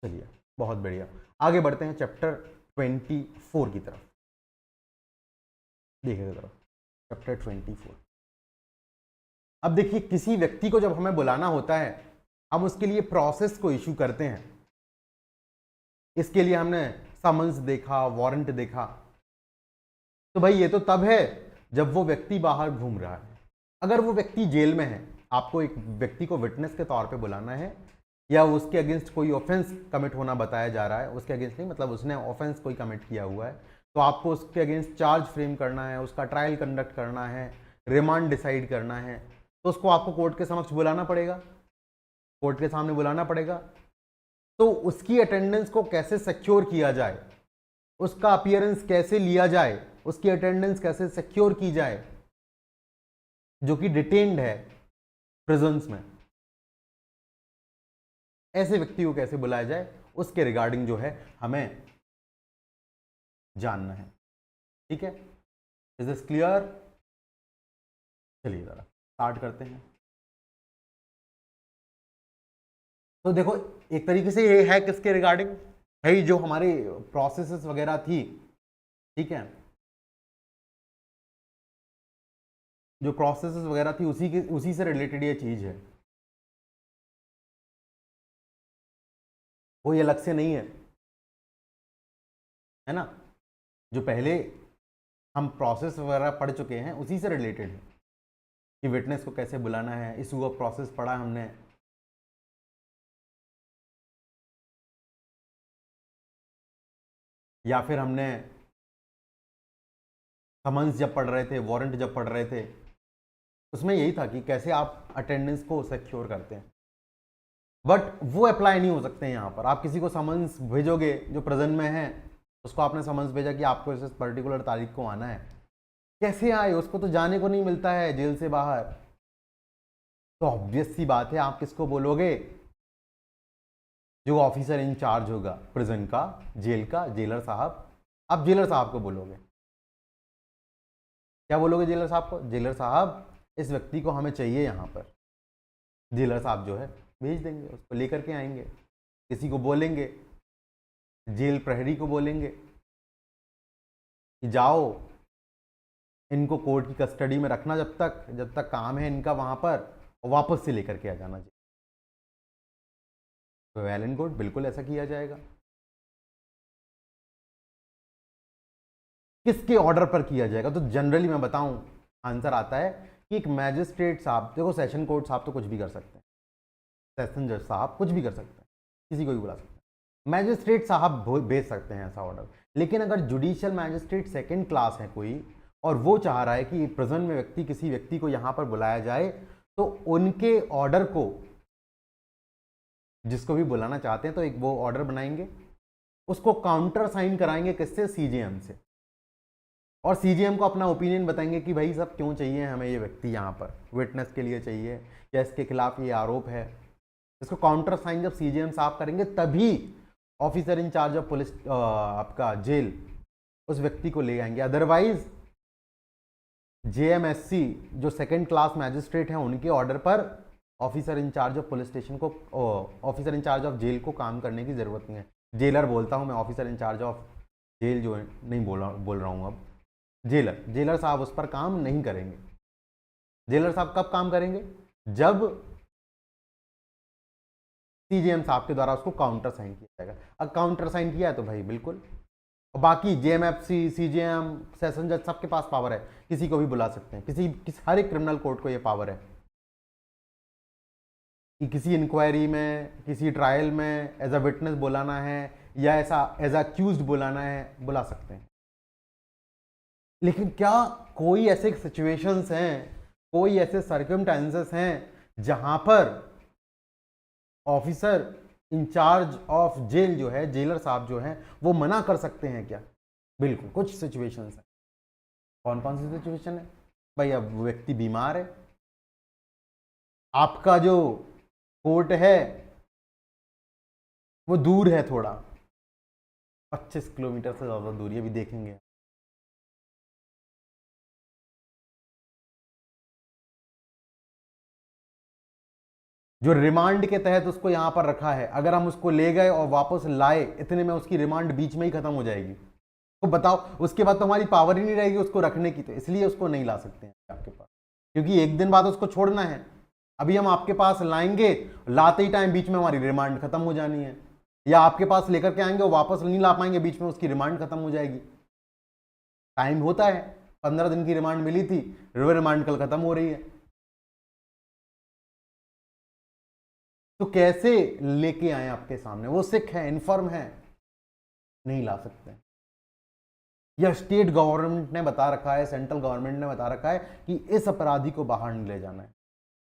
चलिए बहुत बढ़िया, आगे बढ़ते हैं चैप्टर 24 की तरफ। देखिए जरा चैप्टर 24। अब देखिए किसी व्यक्ति को जब हमें बुलाना होता है, हम उसके लिए प्रोसेस को इशू करते हैं। इसके लिए हमने समन्स देखा, वारंट देखा। तो भाई ये तो तब है जब वो व्यक्ति बाहर घूम रहा है। अगर वो व्यक्ति जेल में है, आपको एक व्यक्ति को विटनेस के तौर पे बुलाना है, या उसके अगेंस्ट कोई ऑफेंस कमिट होना बताया जा रहा है, उसके अगेंस्ट नहीं मतलब उसने ऑफेंस कोई कमिट किया हुआ है, तो आपको उसके अगेंस्ट चार्ज फ्रेम करना है, उसका ट्रायल कंडक्ट करना है, रिमांड डिसाइड करना है, तो उसको आपको कोर्ट के समक्ष बुलाना पड़ेगा, कोर्ट के सामने बुलाना पड़ेगा। तो उसकी अटेंडेंस को कैसे सिक्योर किया जाए, उसका अपीयरेंस कैसे लिया जाए, उसकी अटेंडेंस कैसे सिक्योर की जाए, जो कि डिटेन्ड है प्रिजन्स में, ऐसे व्यक्ति को कैसे बुलाया जाए, उसके रिगार्डिंग जो है हमें जानना है। ठीक है, इज दिस क्लियर? चलिए जरा स्टार्ट करते हैं। तो देखो एक तरीके से ये है किसके रिगार्डिंग है, जो हमारी प्रोसेसेस वगैरह थी, ठीक है, जो प्रोसेसेस वगैरह थी उसी से रिलेटेड ये चीज है, कोई अलग से नहीं है ना। जो पहले हम प्रोसेस वगैरह पढ़ चुके हैं उसी से रिलेटेड है कि विटनेस को कैसे बुलाना है, इशू ऑफ प्रोसेस पढ़ा हमने, या फिर हमने समन्स जब पढ़ रहे थे, वारंट जब पढ़ रहे थे, उसमें यही था कि कैसे आप अटेंडेंस को सिक्योर करते हैं। बट वो अप्लाई नहीं हो सकते हैं यहाँ पर। आप किसी को समन्स भेजोगे जो प्रेजेंट में है, उसको आपने समन्स भेजा कि आपको इस पर्टिकुलर तारीख को आना है, कैसे आए, उसको तो जाने को नहीं मिलता है जेल से बाहर। तो ऑब्वियस सी बात है आप किसको बोलोगे, जो ऑफिसर इंचार्ज होगा प्रिजन का, जेल का, जेलर साहब। आप जेलर साहब को बोलोगे, क्या बोलोगे जेलर साहब को, जेलर साहब इस व्यक्ति को हमें चाहिए यहाँ पर। जेलर साहब जो है भेज देंगे, उसको लेकर के आएंगे, किसी को बोलेंगे, जेल प्रहरी को बोलेंगे कि जाओ इनको कोर्ट की कस्टडी में रखना जब तक काम है इनका वहां पर, और वापस से लेकर के आ जाना चाहिए। तो वेल एंड गुड, बिल्कुल ऐसा किया जाएगा। किसके ऑर्डर पर किया जाएगा, तो जनरली मैं बताऊं आंसर आता है कि एक मैजिस्ट्रेट साहब, देखो सेशन कोर्ट साहब तो कुछ भी कर सकते हैं, सेशन जज साहब कुछ भी कर सकते हैं, किसी को भी बुला सकते हैं, मैजिस्ट्रेट साहब भेज सकते हैं ऐसा ऑर्डर। लेकिन अगर जुडिशियल मैजिस्ट्रेट सेकंड क्लास है कोई, और वो चाह रहा है कि प्रेजेंट में किसी व्यक्ति को यहां पर बुलाया जाए, तो उनके ऑर्डर को, जिसको भी बुलाना चाहते हैं तो एक वो ऑर्डर बनाएंगे, उसको काउंटर साइन कराएंगे किससे, सीजेएम से, और सीजीएम को अपना ओपिनियन बताएंगे कि भाई साहब क्यों चाहिए हमें ये व्यक्ति यहाँ पर, विटनेस के लिए चाहिए या इसके खिलाफ ये आरोप है। इसको काउंटर साइन जब सीजीएम साहब करेंगे तभी ऑफिसर इंचार्ज ऑफ पुलिस आपका जेल उस व्यक्ति को ले आएंगे। अदरवाइज जेएमएससी जो सेकंड क्लास मैजिस्ट्रेट हैं उनके ऑर्डर पर officer in charge of police station को, ऑफिसर इंचार्ज ऑफ जेल को काम करने की जरूरत नहीं है। जेलर बोलता हूँ मैं, ऑफिसर इंचार्ज ऑफ जेल जो है नहीं बोल रहा हूँ अब, जेलर साहब उस पर काम नहीं करेंगे। जेलर साहब कब काम करेंगे, जब सीजीएम साहब के द्वारा उसको काउंटर साइन किया जाएगा। अब काउंटर साइन किया है तो भाई बिल्कुल, और बाकी जेएमएफसी, सीजीएम, सेशन जज सबके पास पावर है, किसी को भी बुला सकते हैं, हर एक क्रिमिनल कोर्ट को ये पावर है कि किसी इंक्वायरी में, किसी ट्रायल में एज अ विटनेस बुलाना है या ऐसा एज अक्यूज्ड बुलाना है, बुला सकते हैं। लेकिन क्या कोई ऐसे सिचुएशंस हैं, कोई ऐसे सर्कमस्टेंसेस हैं जहां पर ऑफिसर इंचार्ज ऑफ जेल जो है, जेलर साहब जो है, वो मना कर सकते हैं क्या? बिल्कुल, कुछ सिचुएशंस हैं। कौन कौन सी सिचुएशन है भाई? अब व्यक्ति बीमार है, आपका जो कोर्ट है वो दूर है थोड़ा, 25 किलोमीटर से ज्यादा दूर, ये भी देखेंगे। जो रिमांड के तहत उसको यहाँ पर रखा है, अगर हम उसको ले गए और वापस लाए, इतने में उसकी रिमांड बीच में ही खत्म हो जाएगी। तो बताओ, उसके बाद तो हमारी पावर ही नहीं रहेगी उसको रखने की, तो इसलिए उसको नहीं ला सकते हैं आपके पास, क्योंकि एक दिन बाद उसको छोड़ना है। अभी हम आपके पास लाएंगे, लाते ही टाइम बीच में हमारी रिमांड खत्म हो जानी है, या आपके पास लेकर के आएंगे और वापस नहीं ला पाएंगे, बीच में उसकी रिमांड खत्म हो जाएगी। टाइम होता है, 15 दिन की रिमांड मिली थी, रिमांड कल खत्म हो रही है, तो कैसे लेके आए आपके सामने? वो सिख है, इनफर्म है, नहीं ला सकते। या स्टेट गवर्नमेंट ने बता रखा है, सेंट्रल गवर्नमेंट ने बता रखा है कि इस अपराधी को बाहर नहीं ले जाना है,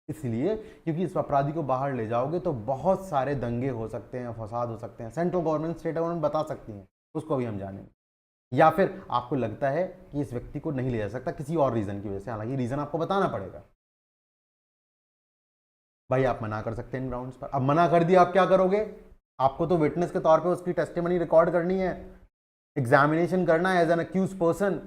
इसलिए क्योंकि इस अपराधी को बाहर ले जाओगे तो बहुत सारे दंगे हो सकते हैं, फसाद हो सकते हैं। सेंट्रल गवर्नमेंट, स्टेट गवर्नमेंट बता सकती हैं, उसको भी हम जानेंगे। या फिर आपको लगता है कि इस व्यक्ति को नहीं ले जा सकता किसी और रीजन की वजह से, हालांकि रीजन आपको बताना पड़ेगा। भाई आप मना कर सकते हैं इन ग्राउंड्स पर। अब मना कर दिया, आप क्या करोगे? आपको तो विटनेस के तौर पे उसकी टेस्टिमनी रिकॉर्ड करनी है, एग्जामिनेशन करना है as an accused person.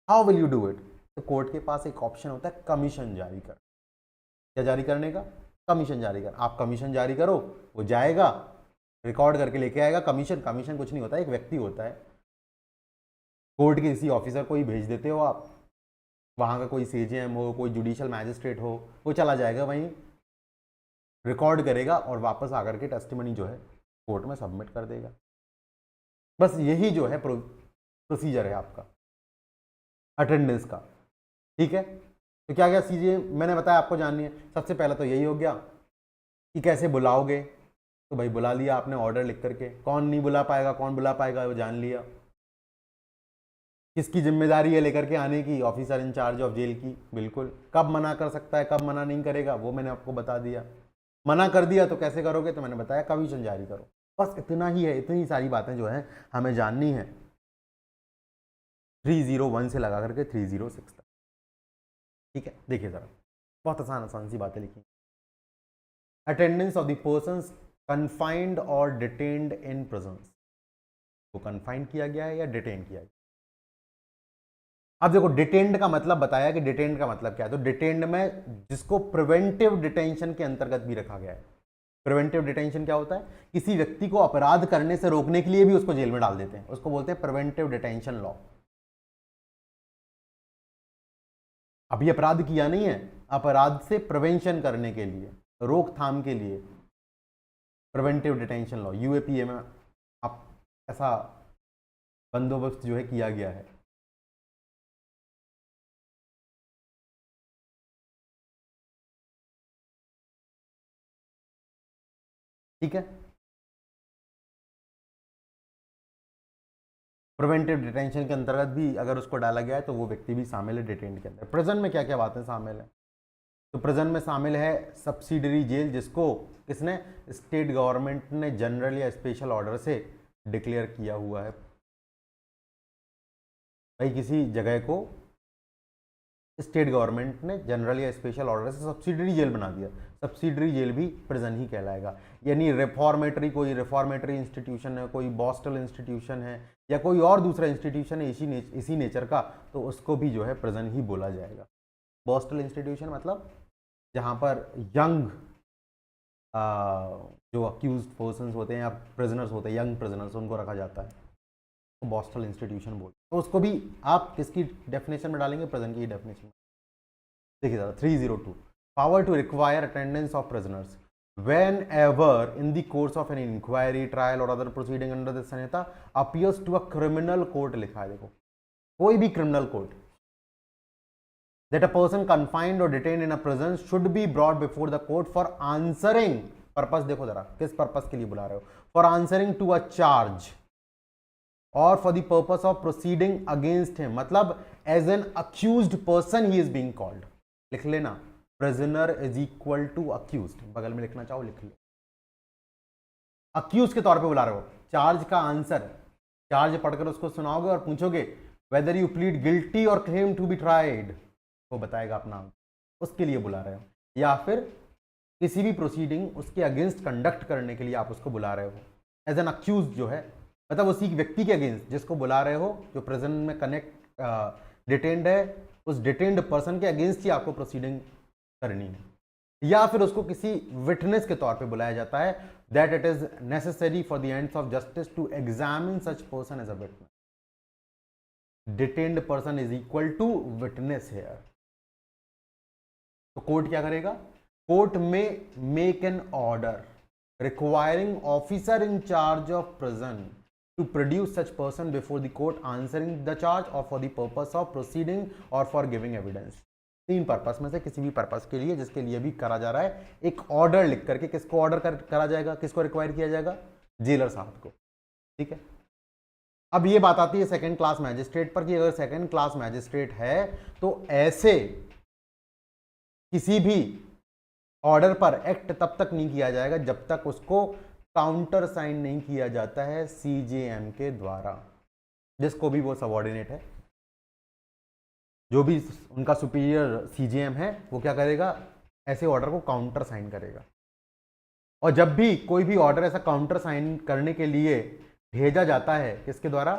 How will you do it? तो कोर्ट के पास एक ऑप्शन होता है कमीशन जारी कर। क्या जारी करने का? कमीशन जारी कर। आप कमीशन जारी करो, वो जाएगा, रिकॉर्ड करके लेके आएगा। कमीशन कुछ नहीं होता, एक व्यक्ति होता है, कोर्ट के किसी ऑफिसर को ही भेज देते हो आप, वहाँ का कोई सीजेएम हो, कोई जुडिशियल मैजिस्ट्रेट हो, वो चला जाएगा वहीं, रिकॉर्ड करेगा और वापस आकर के टेस्टिमनी जो है कोर्ट में सबमिट कर देगा। बस यही जो है प्रोसीजर है आपका अटेंडेंस का। ठीक है, तो क्या क्या चीज़ें मैंने बताया आपको जाननी है। सबसे पहला तो यही हो गया कि कैसे बुलाओगे। तो भाई बुला लिया आपने ऑर्डर लिख करके, कौन नहीं बुला पाएगा, कौन बुला पाएगा वो जान लिया। किसकी जिम्मेदारी है लेकर के आने की? ऑफिसर इंचार्ज ऑफ जेल की, बिल्कुल। कब मना कर सकता है, कब मना नहीं करेगा, वो मैंने आपको बता दिया। मना कर दिया तो कैसे करोगे? तो मैंने बताया कमीशन जारी करो। बस इतना ही है, इतनी सारी बातें जो है हमें जाननी है 301 से लगा करके 306 तक। ठीक है, देखिए जरा, बहुत आसान सी बातें लिखी। Attendance of the persons confined और डिटेन्ड इन प्रिजन्स, वो कन्फाइंड किया गया है या डिटेन किया गया। अब देखो, डिटेन्ड का मतलब बताया कि डिटेन्ड का मतलब क्या है। तो डिटेन्ड में जिसको प्रिवेंटिव डिटेंशन के अंतर्गत भी रखा गया है। प्रिवेंटिव डिटेंशन क्या होता है? किसी व्यक्ति को अपराध करने से रोकने के लिए भी उसको जेल में डाल देते हैं, उसको बोलते हैं प्रिवेंटिव डिटेंशन लॉ। अभी अपराध किया नहीं है, अपराध से प्रिवेंशन करने के लिए, रोकथाम के लिए प्रिवेंटिव डिटेंशन लॉ, यूएपीए में आप ऐसा बंदोबस्त जो है किया गया है। ठीक है, प्रिवेंटिव डिटेंशन के अंतर्गत भी अगर उसको डाला गया है तो वो व्यक्ति भी शामिल है डिटेंड के अंदर। प्रिजन में क्या क्या बातें शामिल है? तो प्रिजन में शामिल है सब्सिडरी जेल, जिसको किसने? स्टेट गवर्नमेंट ने जनरल या स्पेशल ऑर्डर से डिक्लेयर किया हुआ है। भाई किसी जगह को स्टेट गवर्नमेंट ने जनरल या स्पेशल ऑर्डर से सब्सिडरी जेल बना दिया, सब्सिडरी जेल भी प्रिजन ही कहलाएगा। यानी रिफॉर्मेटरी, कोई रिफॉर्मेटरी इंस्टीट्यूशन है, कोई बॉस्टल इंस्टीट्यूशन है, या कोई और दूसरा इंस्टीट्यूशन है इसी नेचर का, तो उसको भी जो है प्रिजन ही बोला जाएगा। बॉस्टल इंस्टीट्यूशन मतलब जहाँ पर यंग जो अक्यूज्ड पर्सन्स होते हैं या प्रिजनर्स होते हैं, यंग प्रिजनर्स, उनको रखा जाता है, तो बॉस्टल इंस्टीट्यूशन बोलते हैं। तो उसको भी आप किसकी डेफिनेशन में डालेंगे? प्रिजन की डेफिनेशन। देखिए दादा, 302 power to require attendance of prisoners whenever in the course of an inquiry, trial or other proceeding under this Samhita appears to a criminal court, लिखा है देखो, कोई भी criminal court, that a person confined or detained in a prison should be brought before the court for answering purpose, देखो जरा किस purpose के लिए बुला रहे हो? For answering to a charge or for the purpose of proceeding against him, मतलब as an accused person he is being called। लिख लेना, prisoner is equal to accused, बगल में लिखना चाहो लिख लो। अक्यूज के तौर पे बुला रहे हो, चार्ज का आंसर, चार्ज पढ़कर उसको सुनाओगे और पूछोगे वेदर यू प्लीड गिल्टी और क्लेम टू बी ट्राइड, वो बताएगा अपना, उसके लिए बुला रहे हो। या फिर किसी भी प्रोसीडिंग उसके अगेंस्ट कंडक्ट करने के लिए आप उसको बुला रहे हो एज एन अक्यूज, जो है मतलब उसी व्यक्ति के अगेंस्ट जिसको बुला रहे हो, जो प्रिजन में कनेक्ट डिटेन्ड है, उस डिटेन्ड पर्सन के अगेंस्ट ही आपको प्रोसीडिंग करनी है। या फिर उसको किसी विटनेस के तौर पे बुलाया जाता है, that it is necessary for the ends of justice to examine such person as a witness. Detained person is equal to witness here. तो कोर्ट क्या करेगा? कोर्ट में make an order requiring officer in charge of prison to produce such person before the court answering the charge और for the purpose of proceeding और for giving evidence. 3 purpose में से किसी भी पर्पस के लिए जिसके लिए भी करा जा रहा है, एक ऑर्डर लिख करके किसको ऑर्डर करा जाएगा, किसको रिक्वायर किया जाएगा? जेलर साहब को। ठीक है। अब ये बात आती है सेकंड क्लास मैजिस्ट्रेट पर कि अगर सेकंड क्लास मैजिस्ट्रेट है तो ऐसे किसी भी ऑर्डर पर एक्ट तब तक नहीं किया जाएगा जब तक उसको काउंटर साइन नहीं किया जाता है सीजेएम के द्वारा, जिसको भी वो सबऑर्डिनेट है, जो भी उनका सुपीरियर सीजेएम है, वो क्या करेगा? ऐसे ऑर्डर को काउंटर साइन करेगा। और जब भी कोई भी ऑर्डर ऐसा काउंटर साइन करने के लिए भेजा जाता है किसके द्वारा?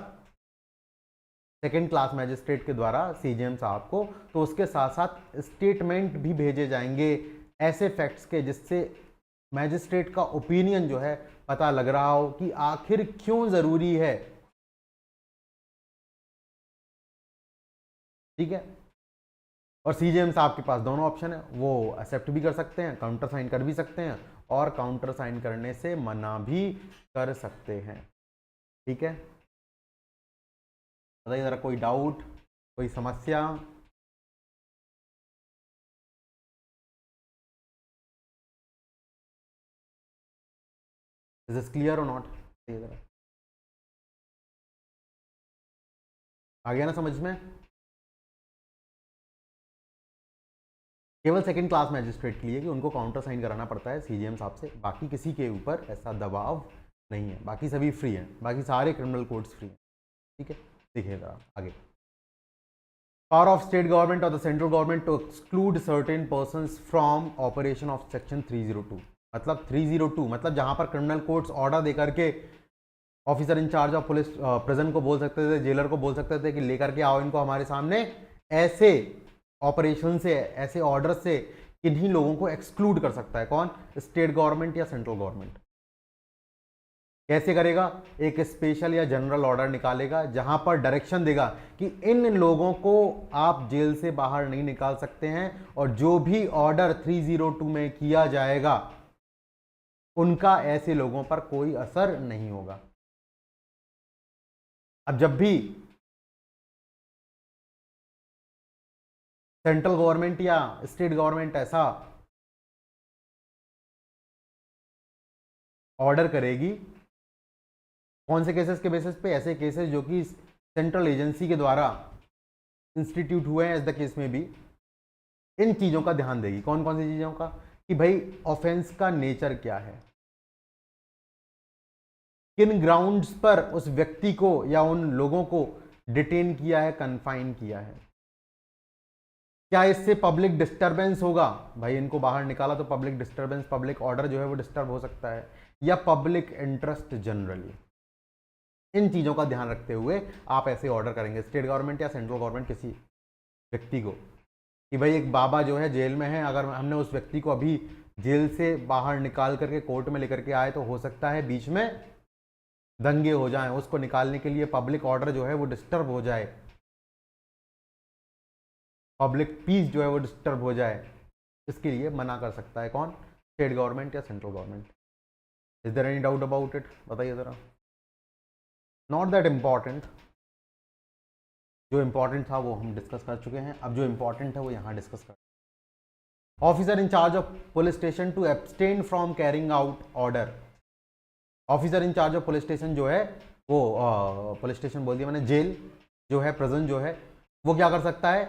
सेकेंड क्लास मैजिस्ट्रेट के द्वारा सीजेएम साहब को, तो उसके साथ साथ स्टेटमेंट भी भेजे जाएंगे ऐसे फैक्ट्स के जिससे मैजिस्ट्रेट का ओपिनियन जो है पता लग रहा हो कि आखिर क्यों जरूरी है। ठीक है। और सीजेएम साहब के पास दोनों ऑप्शन है, वो एक्सेप्ट भी कर सकते हैं, काउंटर साइन कर भी सकते हैं और काउंटर साइन करने से मना भी कर सकते हैं। ठीक है। बताइए जरा, कोई डाउट, कोई समस्या? इज दिस क्लियर और नॉट? आ गया ना समझ में? केवल सेकंड क्लास मैजिस्ट्रेट के लिए कि उनको काउंटर साइन कराना पड़ता है सीजेएम साहब से, बाकी किसी के ऊपर ऐसा दबाव नहीं है, बाकी सभी फ्री हैं, बाकी सारे क्रिमिनल कोड्स फ्री हैं। ठीक है। देखिएगा आगे, पावर ऑफ स्टेट गवर्नमेंट और the central government to exclude certain persons from operation of section 302। मतलब 302 मतलब जहां पर क्रिमिनल कोर्ट्स ऑर्डर देकर के officer in charge of police prison को बोल सकते थे, जेलर को बोल सकते थे कि लेकर के आओ इनको हमारे सामने, ऐसे ऑपरेशन से, ऐसे ऑर्डर से किन्हीं लोगों को एक्सक्लूड कर सकता है कौन? स्टेट गवर्नमेंट या सेंट्रल गवर्नमेंट। कैसे करेगा? एक स्पेशल या जनरल ऑर्डर निकालेगा जहां पर डायरेक्शन देगा कि इन लोगों को आप जेल से बाहर नहीं निकाल सकते हैं और जो भी ऑर्डर 302 में किया जाएगा उनका ऐसे लोगों पर कोई असर नहीं होगा। अब जब भी सेंट्रल गवर्नमेंट या स्टेट गवर्नमेंट ऐसा ऑर्डर करेगी, कौन से केसेस के बेसिस पे? ऐसे केसेस जो कि सेंट्रल एजेंसी के द्वारा इंस्टीट्यूट हुए हैं, एज द केस में भी, इन चीज़ों का ध्यान देगी। कौन कौन सी चीज़ों का? कि भाई ऑफेंस का नेचर क्या है, किन ग्राउंड्स पर उस व्यक्ति को या उन लोगों को डिटेन किया है, कन्फाइन किया है, क्या इससे पब्लिक डिस्टरबेंस होगा? भाई इनको बाहर निकाला तो पब्लिक डिस्टरबेंस, पब्लिक ऑर्डर जो है वो डिस्टर्ब हो सकता है, या पब्लिक इंटरेस्ट जनरली। इन चीज़ों का ध्यान रखते हुए आप ऐसे ऑर्डर करेंगे स्टेट गवर्नमेंट या सेंट्रल गवर्नमेंट किसी व्यक्ति को कि भाई एक बाबा जो है जेल में है, अगर हमने उस व्यक्ति को अभी जेल से बाहर निकाल करके कोर्ट में लेकर के आए तो हो सकता है बीच में दंगे हो जाएं, उसको निकालने के लिए पब्लिक ऑर्डर जो है वो डिस्टर्ब हो जाए, पब्लिक पीस जो है वो डिस्टर्ब हो जाए, इसके लिए मना कर सकता है कौन? स्टेट गवर्नमेंट या central government. Is there any doubt about it? बताइए ज़रा। नॉट दैट इम्पॉर्टेंट, जो इम्पॉर्टेंट था वो हम डिस्कस कर चुके हैं, अब जो इम्पॉर्टेंट है वो यहाँ डिस्कस कर। Officer in charge of police station to abstain from carrying out order. Officer in charge of police station जो है वो पुलिस स्टेशन बोल दिया मैंने, जेल जो है, प्रिजन जो है, वो क्या कर सकता है?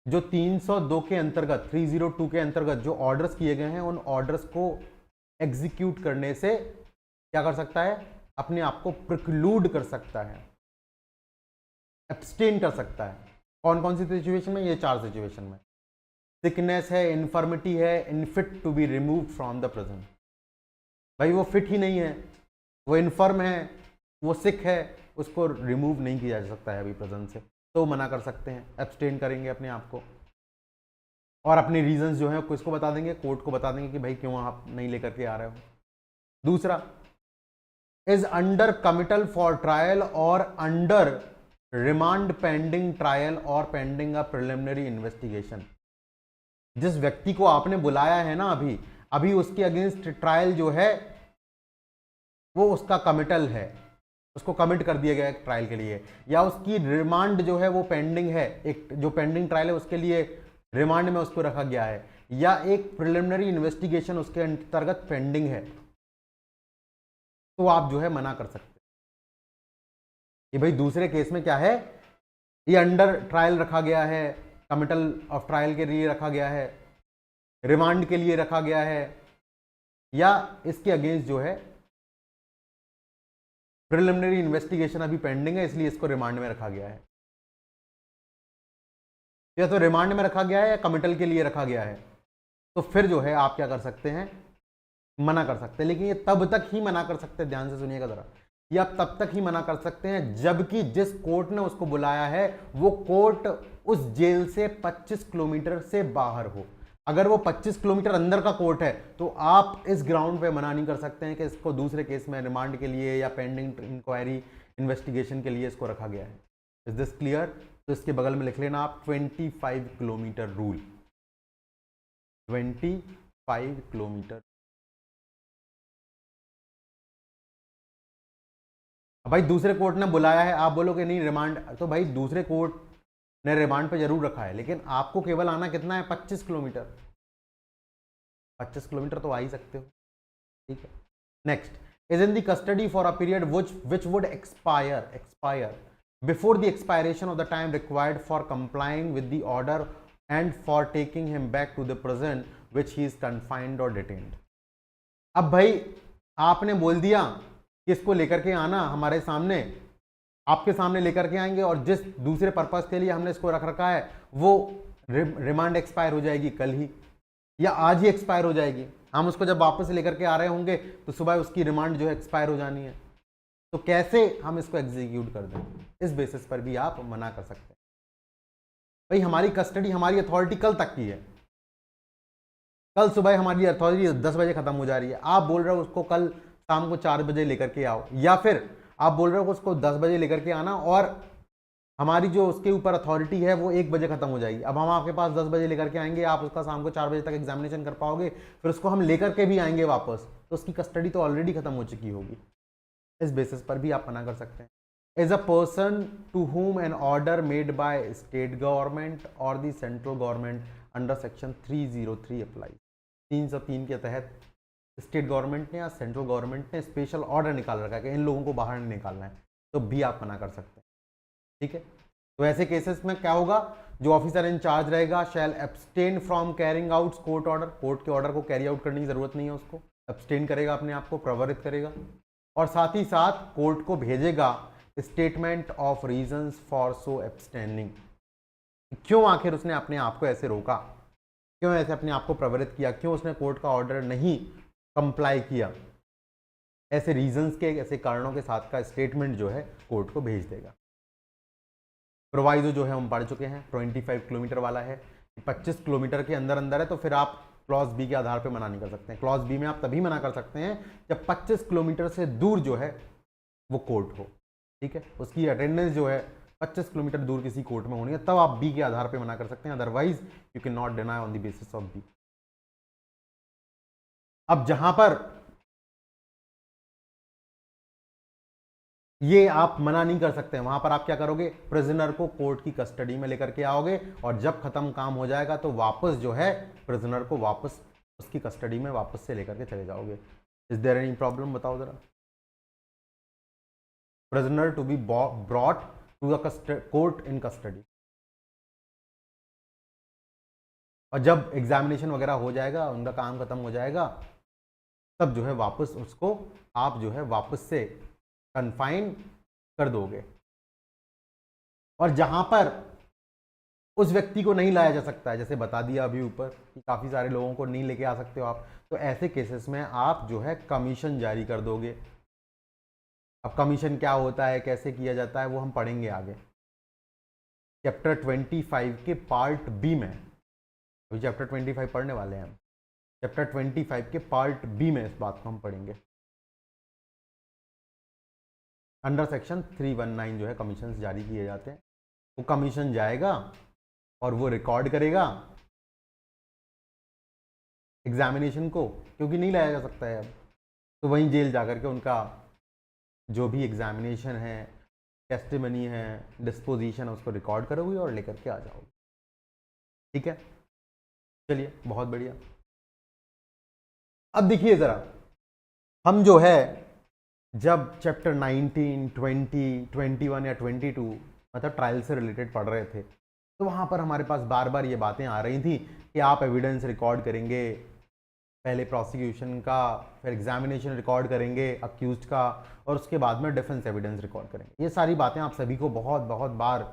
जो 302 के अंतर्गत, 302 के अंतर्गत जो ऑर्डर्स किए गए हैं उन ऑर्डर्स को एग्जीक्यूट करने से क्या कर सकता है? अपने आप को प्रिक्लूड कर सकता है, एब्सटेन कर सकता है। कौन कौन सी सिचुएशन में? ये 4 सिचुएशन में। सिकनेस है, इन्फर्मिटी है, unfit to be remove from the prison. भाई वो फिट ही नहीं है, वो इन्फर्म है, वो सिक है, उसको रिमूव नहीं किया जा सकता है अभी प्रिजन से, तो मना कर सकते हैं, एब्सटेन करेंगे अपने आप को। और अपने रीजंस जो है किसको बता देंगे, कोर्ट को बता देंगे कि भाई क्यों आप नहीं लेकर के आ रहे हो। दूसरा, is under committal for trial और अंडर रिमांड पेंडिंग ट्रायल और पेंडिंग अ प्रिलिमिनरी इन्वेस्टिगेशन। जिस व्यक्ति को आपने बुलाया है ना अभी अभी उसके अगेंस्ट ट्रायल जो है वो उसका कमिटल है, उसको कमिट कर दिया गया है ट्रायल के लिए, या उसकी रिमांड जो है वो पेंडिंग है, एक जो पेंडिंग ट्रायल है उसके लिए रिमांड में उसको रखा गया है, या एक प्रिलिमिनरी इन्वेस्टिगेशन उसके अंतर्गत पेंडिंग है, तो आप जो है मना कर सकते हैं कि भाई दूसरे केस में क्या है, ये अंडर ट्रायल रखा गया है, कमिटल ऑफ ट्रायल के लिए रखा गया है, रिमांड के लिए रखा गया है, या इसके अगेंस्ट जो है प्रिलिमिनरी इन्वेस्टिगेशन अभी पेंडिंग है इसलिए इसको रिमांड में रखा गया है। या तो रिमांड में रखा गया है या कमिटल के लिए रखा गया है, तो फिर जो है आप क्या कर सकते हैं, मना कर सकते हैं। लेकिन ये तब तक ही मना कर सकते हैं, ध्यान से सुनिएगा जरा, ये आप तब तक ही मना कर सकते हैं जबकि जिस कोर्ट ने उसको बुलाया है वो कोर्ट उस जेल से 25 किलोमीटर से बाहर हो। अगर वो 25 किलोमीटर अंदर का कोर्ट है तो आप इस ग्राउंड पे मना नहीं कर सकते हैं कि इसको दूसरे केस में रिमांड के लिए या पेंडिंग इंक्वायरी इन्वेस्टिगेशन के लिए इसको रखा गया है। Is this clear? तो इसके बगल में लिख लेना आप 25 किलोमीटर रूल, 25 किलोमीटर। भाई दूसरे कोर्ट ने बुलाया है, आप बोलोगे नहीं रिमांड, तो भाई दूसरे कोर्ट ने रिमांड पे जरूर रखा है लेकिन आपको केवल आना कितना है, 25 किलोमीटर। 25 किलोमीटर तो आ ही सकते हो, ठीक है। Next, is in the custody for a period which would expire before the expiration of the time required for complying with the order and for taking him back to the prison which he is confined और detained. अब भाई आपने बोल दिया कि इसको लेकर के आना हमारे सामने, आपके सामने लेकर के आएंगे, और जिस दूसरे पर्पस के लिए हमने इसको रख रखा है वो रिमांड एक्सपायर हो जाएगी कल ही या आज ही एक्सपायर हो जाएगी, हम उसको जब वापस लेकर के आ रहे होंगे तो सुबह उसकी रिमांड जो है एक्सपायर हो जानी है, तो कैसे हम इसको एग्जीक्यूट कर दें, इस बेसिस पर भी आप मना कर सकते हैं। भाई हमारी कस्टडी, हमारी अथॉरिटी कल तक की है, कल सुबह हमारी अथॉरिटी 10 बजे खत्म हो जा रही है, आप बोल रहे हो उसको कल शाम को 4 बजे लेकर के आओ, या फिर आप बोल रहे हो उसको 10 बजे लेकर के आना और हमारी जो उसके ऊपर अथॉरिटी है वो 1 बजे खत्म हो जाएगी। अब हम आपके पास 10 बजे लेकर के आएंगे, आप उसका शाम को 4 बजे तक एग्जामिनेशन कर पाओगे, फिर उसको हम लेकर के भी आएंगे वापस, तो उसकी कस्टडी तो ऑलरेडी खत्म हो चुकी होगी। इस बेसिस पर भी आप मना कर सकते हैं। Is a person to whom an order made by state government और the central government under section 303 अप्लाई। 303 के तहत स्टेट गवर्नमेंट ने या सेंट्रल गवर्नमेंट ने स्पेशल ऑर्डर निकाल रखा है कि इन लोगों को बाहर नहीं निकालना है, तो भी आप मना कर सकते हैं, ठीक है। तो ऐसे केसेस में क्या होगा, जो ऑफिसर इंचार्ज रहेगा shall abstain from carrying out court order, court के ऑर्डर को कैरी आउट करने की जरूरत नहीं है, उसको एब्सटेन करेगा, अपने आप को प्रवृत्त करेगा, और साथ ही साथ कोर्ट को भेजेगा statement of reasons for so abstaining, क्यों आखिर उसने अपने आप को ऐसे रोका, क्यों ऐसे अपने आप को प्रवृत्त किया, क्यों उसने कोर्ट का ऑर्डर नहीं कंप्लाई किया, ऐसे रीजंस के, ऐसे कारणों के साथ का स्टेटमेंट जो है कोर्ट को भेज देगा। प्रोवाइजो जो है हम पढ़ चुके हैं, 25 किलोमीटर वाला है, 25 किलोमीटर के अंदर अंदर है, तो फिर आप क्लॉज बी के आधार पे मना नहीं कर सकते हैं। क्लॉज बी में आप तभी मना कर सकते हैं जब 25 किलोमीटर से दूर जो है वो कोर्ट हो, ठीक है, उसकी अटेंडेंस जो है 25 किलोमीटर दूर किसी कोर्ट में होनी है, तब आप बी के आधार पे मना कर सकते हैं, otherwise you can not deny on the basis of B. अब जहां पर ये आप मना नहीं कर सकते, वहां पर आप क्या करोगे, प्रिजनर को कोर्ट की कस्टडी में लेकर के आओगे और जब खत्म काम हो जाएगा तो वापस जो है प्रिजनर को वापस उसकी कस्टडी में वापस से लेकर के चले जाओगे। इज देयर एनी प्रॉब्लम, बताओ जरा। Prisoner to be brought to the court in custody, और जब एग्जामिनेशन वगैरह हो जाएगा, उनका काम खत्म हो जाएगा, तब जो है वापस उसको आप जो है वापस से कन्फाइन कर दोगे। और जहां पर उस व्यक्ति को नहीं लाया जा सकता है, जैसे बता दिया अभी ऊपर कि काफ़ी सारे लोगों को नहीं लेके आ सकते हो आप, तो ऐसे केसेस में आप जो है कमीशन जारी कर दोगे। अब कमीशन क्या होता है, कैसे किया जाता है, वो हम पढ़ेंगे आगे चैप्टर 25 के पार्ट बी में। अभी चैप्टर 25 पढ़ने वाले हैं हम। चैप्टर 25 के पार्ट बी में इस बात को हम पढ़ेंगे। अंडर सेक्शन 319 जो है कमीशन जारी किए जाते हैं, वो कमीशन जाएगा और वो रिकॉर्ड करेगा एग्जामिनेशन को, क्योंकि नहीं लाया जा सकता है अब, तो वहीं जेल जाकर के उनका जो भी एग्जामिनेशन है, टेस्टिमनी है, डिस्पोजिशन है, उसको रिकॉर्ड करोगे और लेकर के आ जाओगे। ठीक है, चलिए बहुत बढ़िया। अब देखिए ज़रा, हम जो है जब चैप्टर 19, 20, 21 या 22 मतलब ट्रायल से रिलेटेड पढ़ रहे थे, तो वहाँ पर हमारे पास बार बार ये बातें आ रही थी कि आप एविडेंस रिकॉर्ड करेंगे, पहले प्रोसिक्यूशन का, फिर एग्जामिनेशन रिकॉर्ड करेंगे अक्यूज्ड का, और उसके बाद में डिफेंस एविडेंस रिकॉर्ड करेंगे। ये सारी बातें आप सभी को बहुत बहुत बार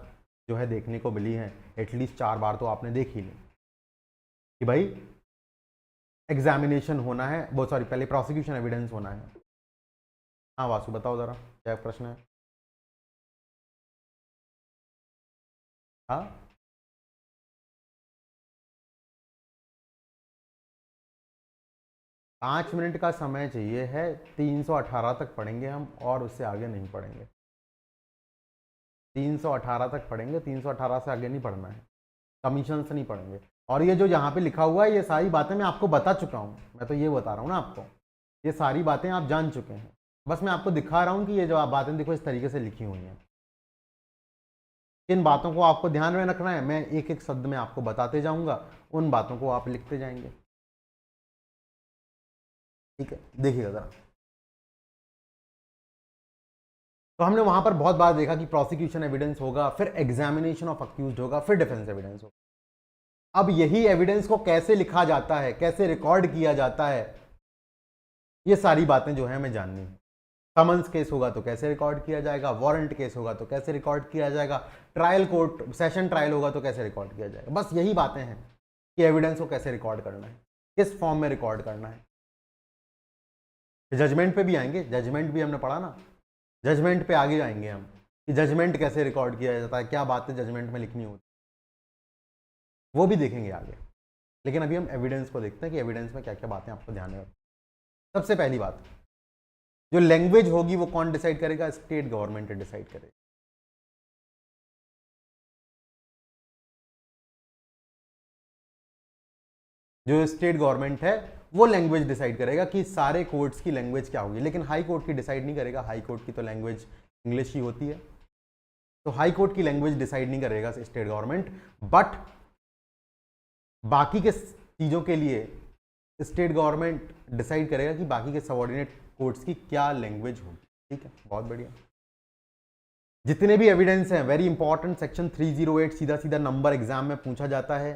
जो है देखने को मिली हैं, एटलीस्ट 4 बार तो आपने देख ही ली कि भाई एग्जामिनेशन होना है, वो सॉरी पहले प्रोसिक्यूशन एविडेंस होना है। हाँ वासु बताओ ज़रा क्या प्रश्न है। हाँ 5 मिनट का समय चाहिए है, 318 तक पढ़ेंगे हम और उससे आगे नहीं पढ़ेंगे। 318 तक पढ़ेंगे, 318 से आगे नहीं पढ़ना है, कमीशन से नहीं पढ़ेंगे। और ये जो यहाँ पे लिखा हुआ है ये सारी बातें मैं आपको बता चुका हूँ, मैं तो ये बता रहा हूँ ना आपको, ये सारी बातें आप जान चुके हैं, बस मैं आपको दिखा रहा हूँ कि ये जो आप बातें देखो इस तरीके से लिखी हुई हैं। किन बातों को आपको ध्यान में रखना है मैं एक एक शब्द में आपको बताते जाऊंगा, उन बातों को आप लिखते जाएंगे। ठीक है, देखिएगा जरा। तो हमने वहां पर बहुत बार देखा कि प्रोसिक्यूशन एविडेंस होगा, फिर एग्जामिनेशन ऑफ अक्यूज्ड होगा, फिर डिफेंस एविडेंस होगा। अब यही एविडेंस को कैसे लिखा जाता है, कैसे रिकॉर्ड किया जाता है, ये सारी बातें जो है हमें जाननी है। समन्स केस होगा तो कैसे रिकॉर्ड किया जाएगा, वारंट केस होगा तो कैसे रिकॉर्ड किया जाएगा, ट्रायल कोर्ट सेशन ट्रायल होगा तो कैसे रिकॉर्ड किया जाएगा। बस यही बातें हैं कि एविडेंस को कैसे रिकॉर्ड करना है, किस फॉर्म में रिकॉर्ड करना है। जजमेंट पे भी आएंगे, जजमेंट भी हमने पढ़ा ना, जजमेंट पे आगे जाएंगे हम कि जजमेंट कैसे रिकॉर्ड किया जाता है, क्या बातें जजमेंट में लिखनी होती, वो भी देखेंगे आगे। लेकिन अभी हम एविडेंस को देखते हैं कि एविडेंस में क्या क्या बातें आपको ध्यान में रखनी। सबसे पहली बात, जो लैंग्वेज होगी वो कौन डिसाइड करेगा, स्टेट गवर्नमेंट डिसाइड करेगा। जो स्टेट गवर्नमेंट है वो लैंग्वेज डिसाइड करेगा कि सारे कोर्ट्स की लैंग्वेज क्या होगी, लेकिन हाई कोर्ट की डिसाइड नहीं करेगा, हाई कोर्ट की तो लैंग्वेज इंग्लिश ही होती है, तो हाई कोर्ट की लैंग्वेज डिसाइड नहीं करेगा स्टेट गवर्नमेंट। बट बाकी के चीज़ों के लिए स्टेट गवर्नमेंट डिसाइड करेगा कि बाकी के सबऑर्डिनेट कोर्ट्स की क्या लैंग्वेज होगी। ठीक है, बहुत बढ़िया। जितने भी एविडेंस हैं, वेरी इंपॉर्टेंट, सेक्शन 308 सीधा सीधा नंबर एग्जाम में पूछा जाता है।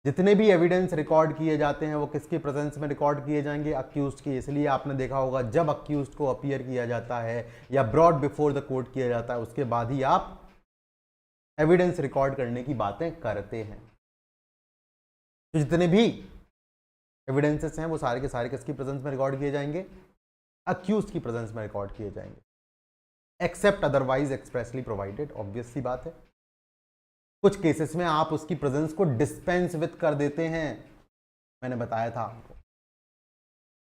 जितने भी एविडेंस रिकॉर्ड किए जाते हैं वो किसके प्रेजेंस में रिकॉर्ड किए जाएंगे, अक्यूज्ड के। इसलिए आपने देखा होगा जब अक्यूज्ड को अपीयर किया जाता है या ब्रॉड बिफोर द कोर्ट किया जाता है, उसके बाद ही आप एविडेंस रिकॉर्ड करने की बातें करते हैं। तो जितने भी एविडेंसेस हैं वो सारे के सारे किसकी प्रेजेंस में रिकॉर्ड किए जाएंगे, अक्यूज्ड की प्रेजेंस में रिकॉर्ड किए जाएंगे, except otherwise expressly provided. Obvious सी बात है, कुछ केसेस में आप उसकी प्रेजेंस को डिस्पेंस विद कर देते हैं, मैंने बताया था आपको।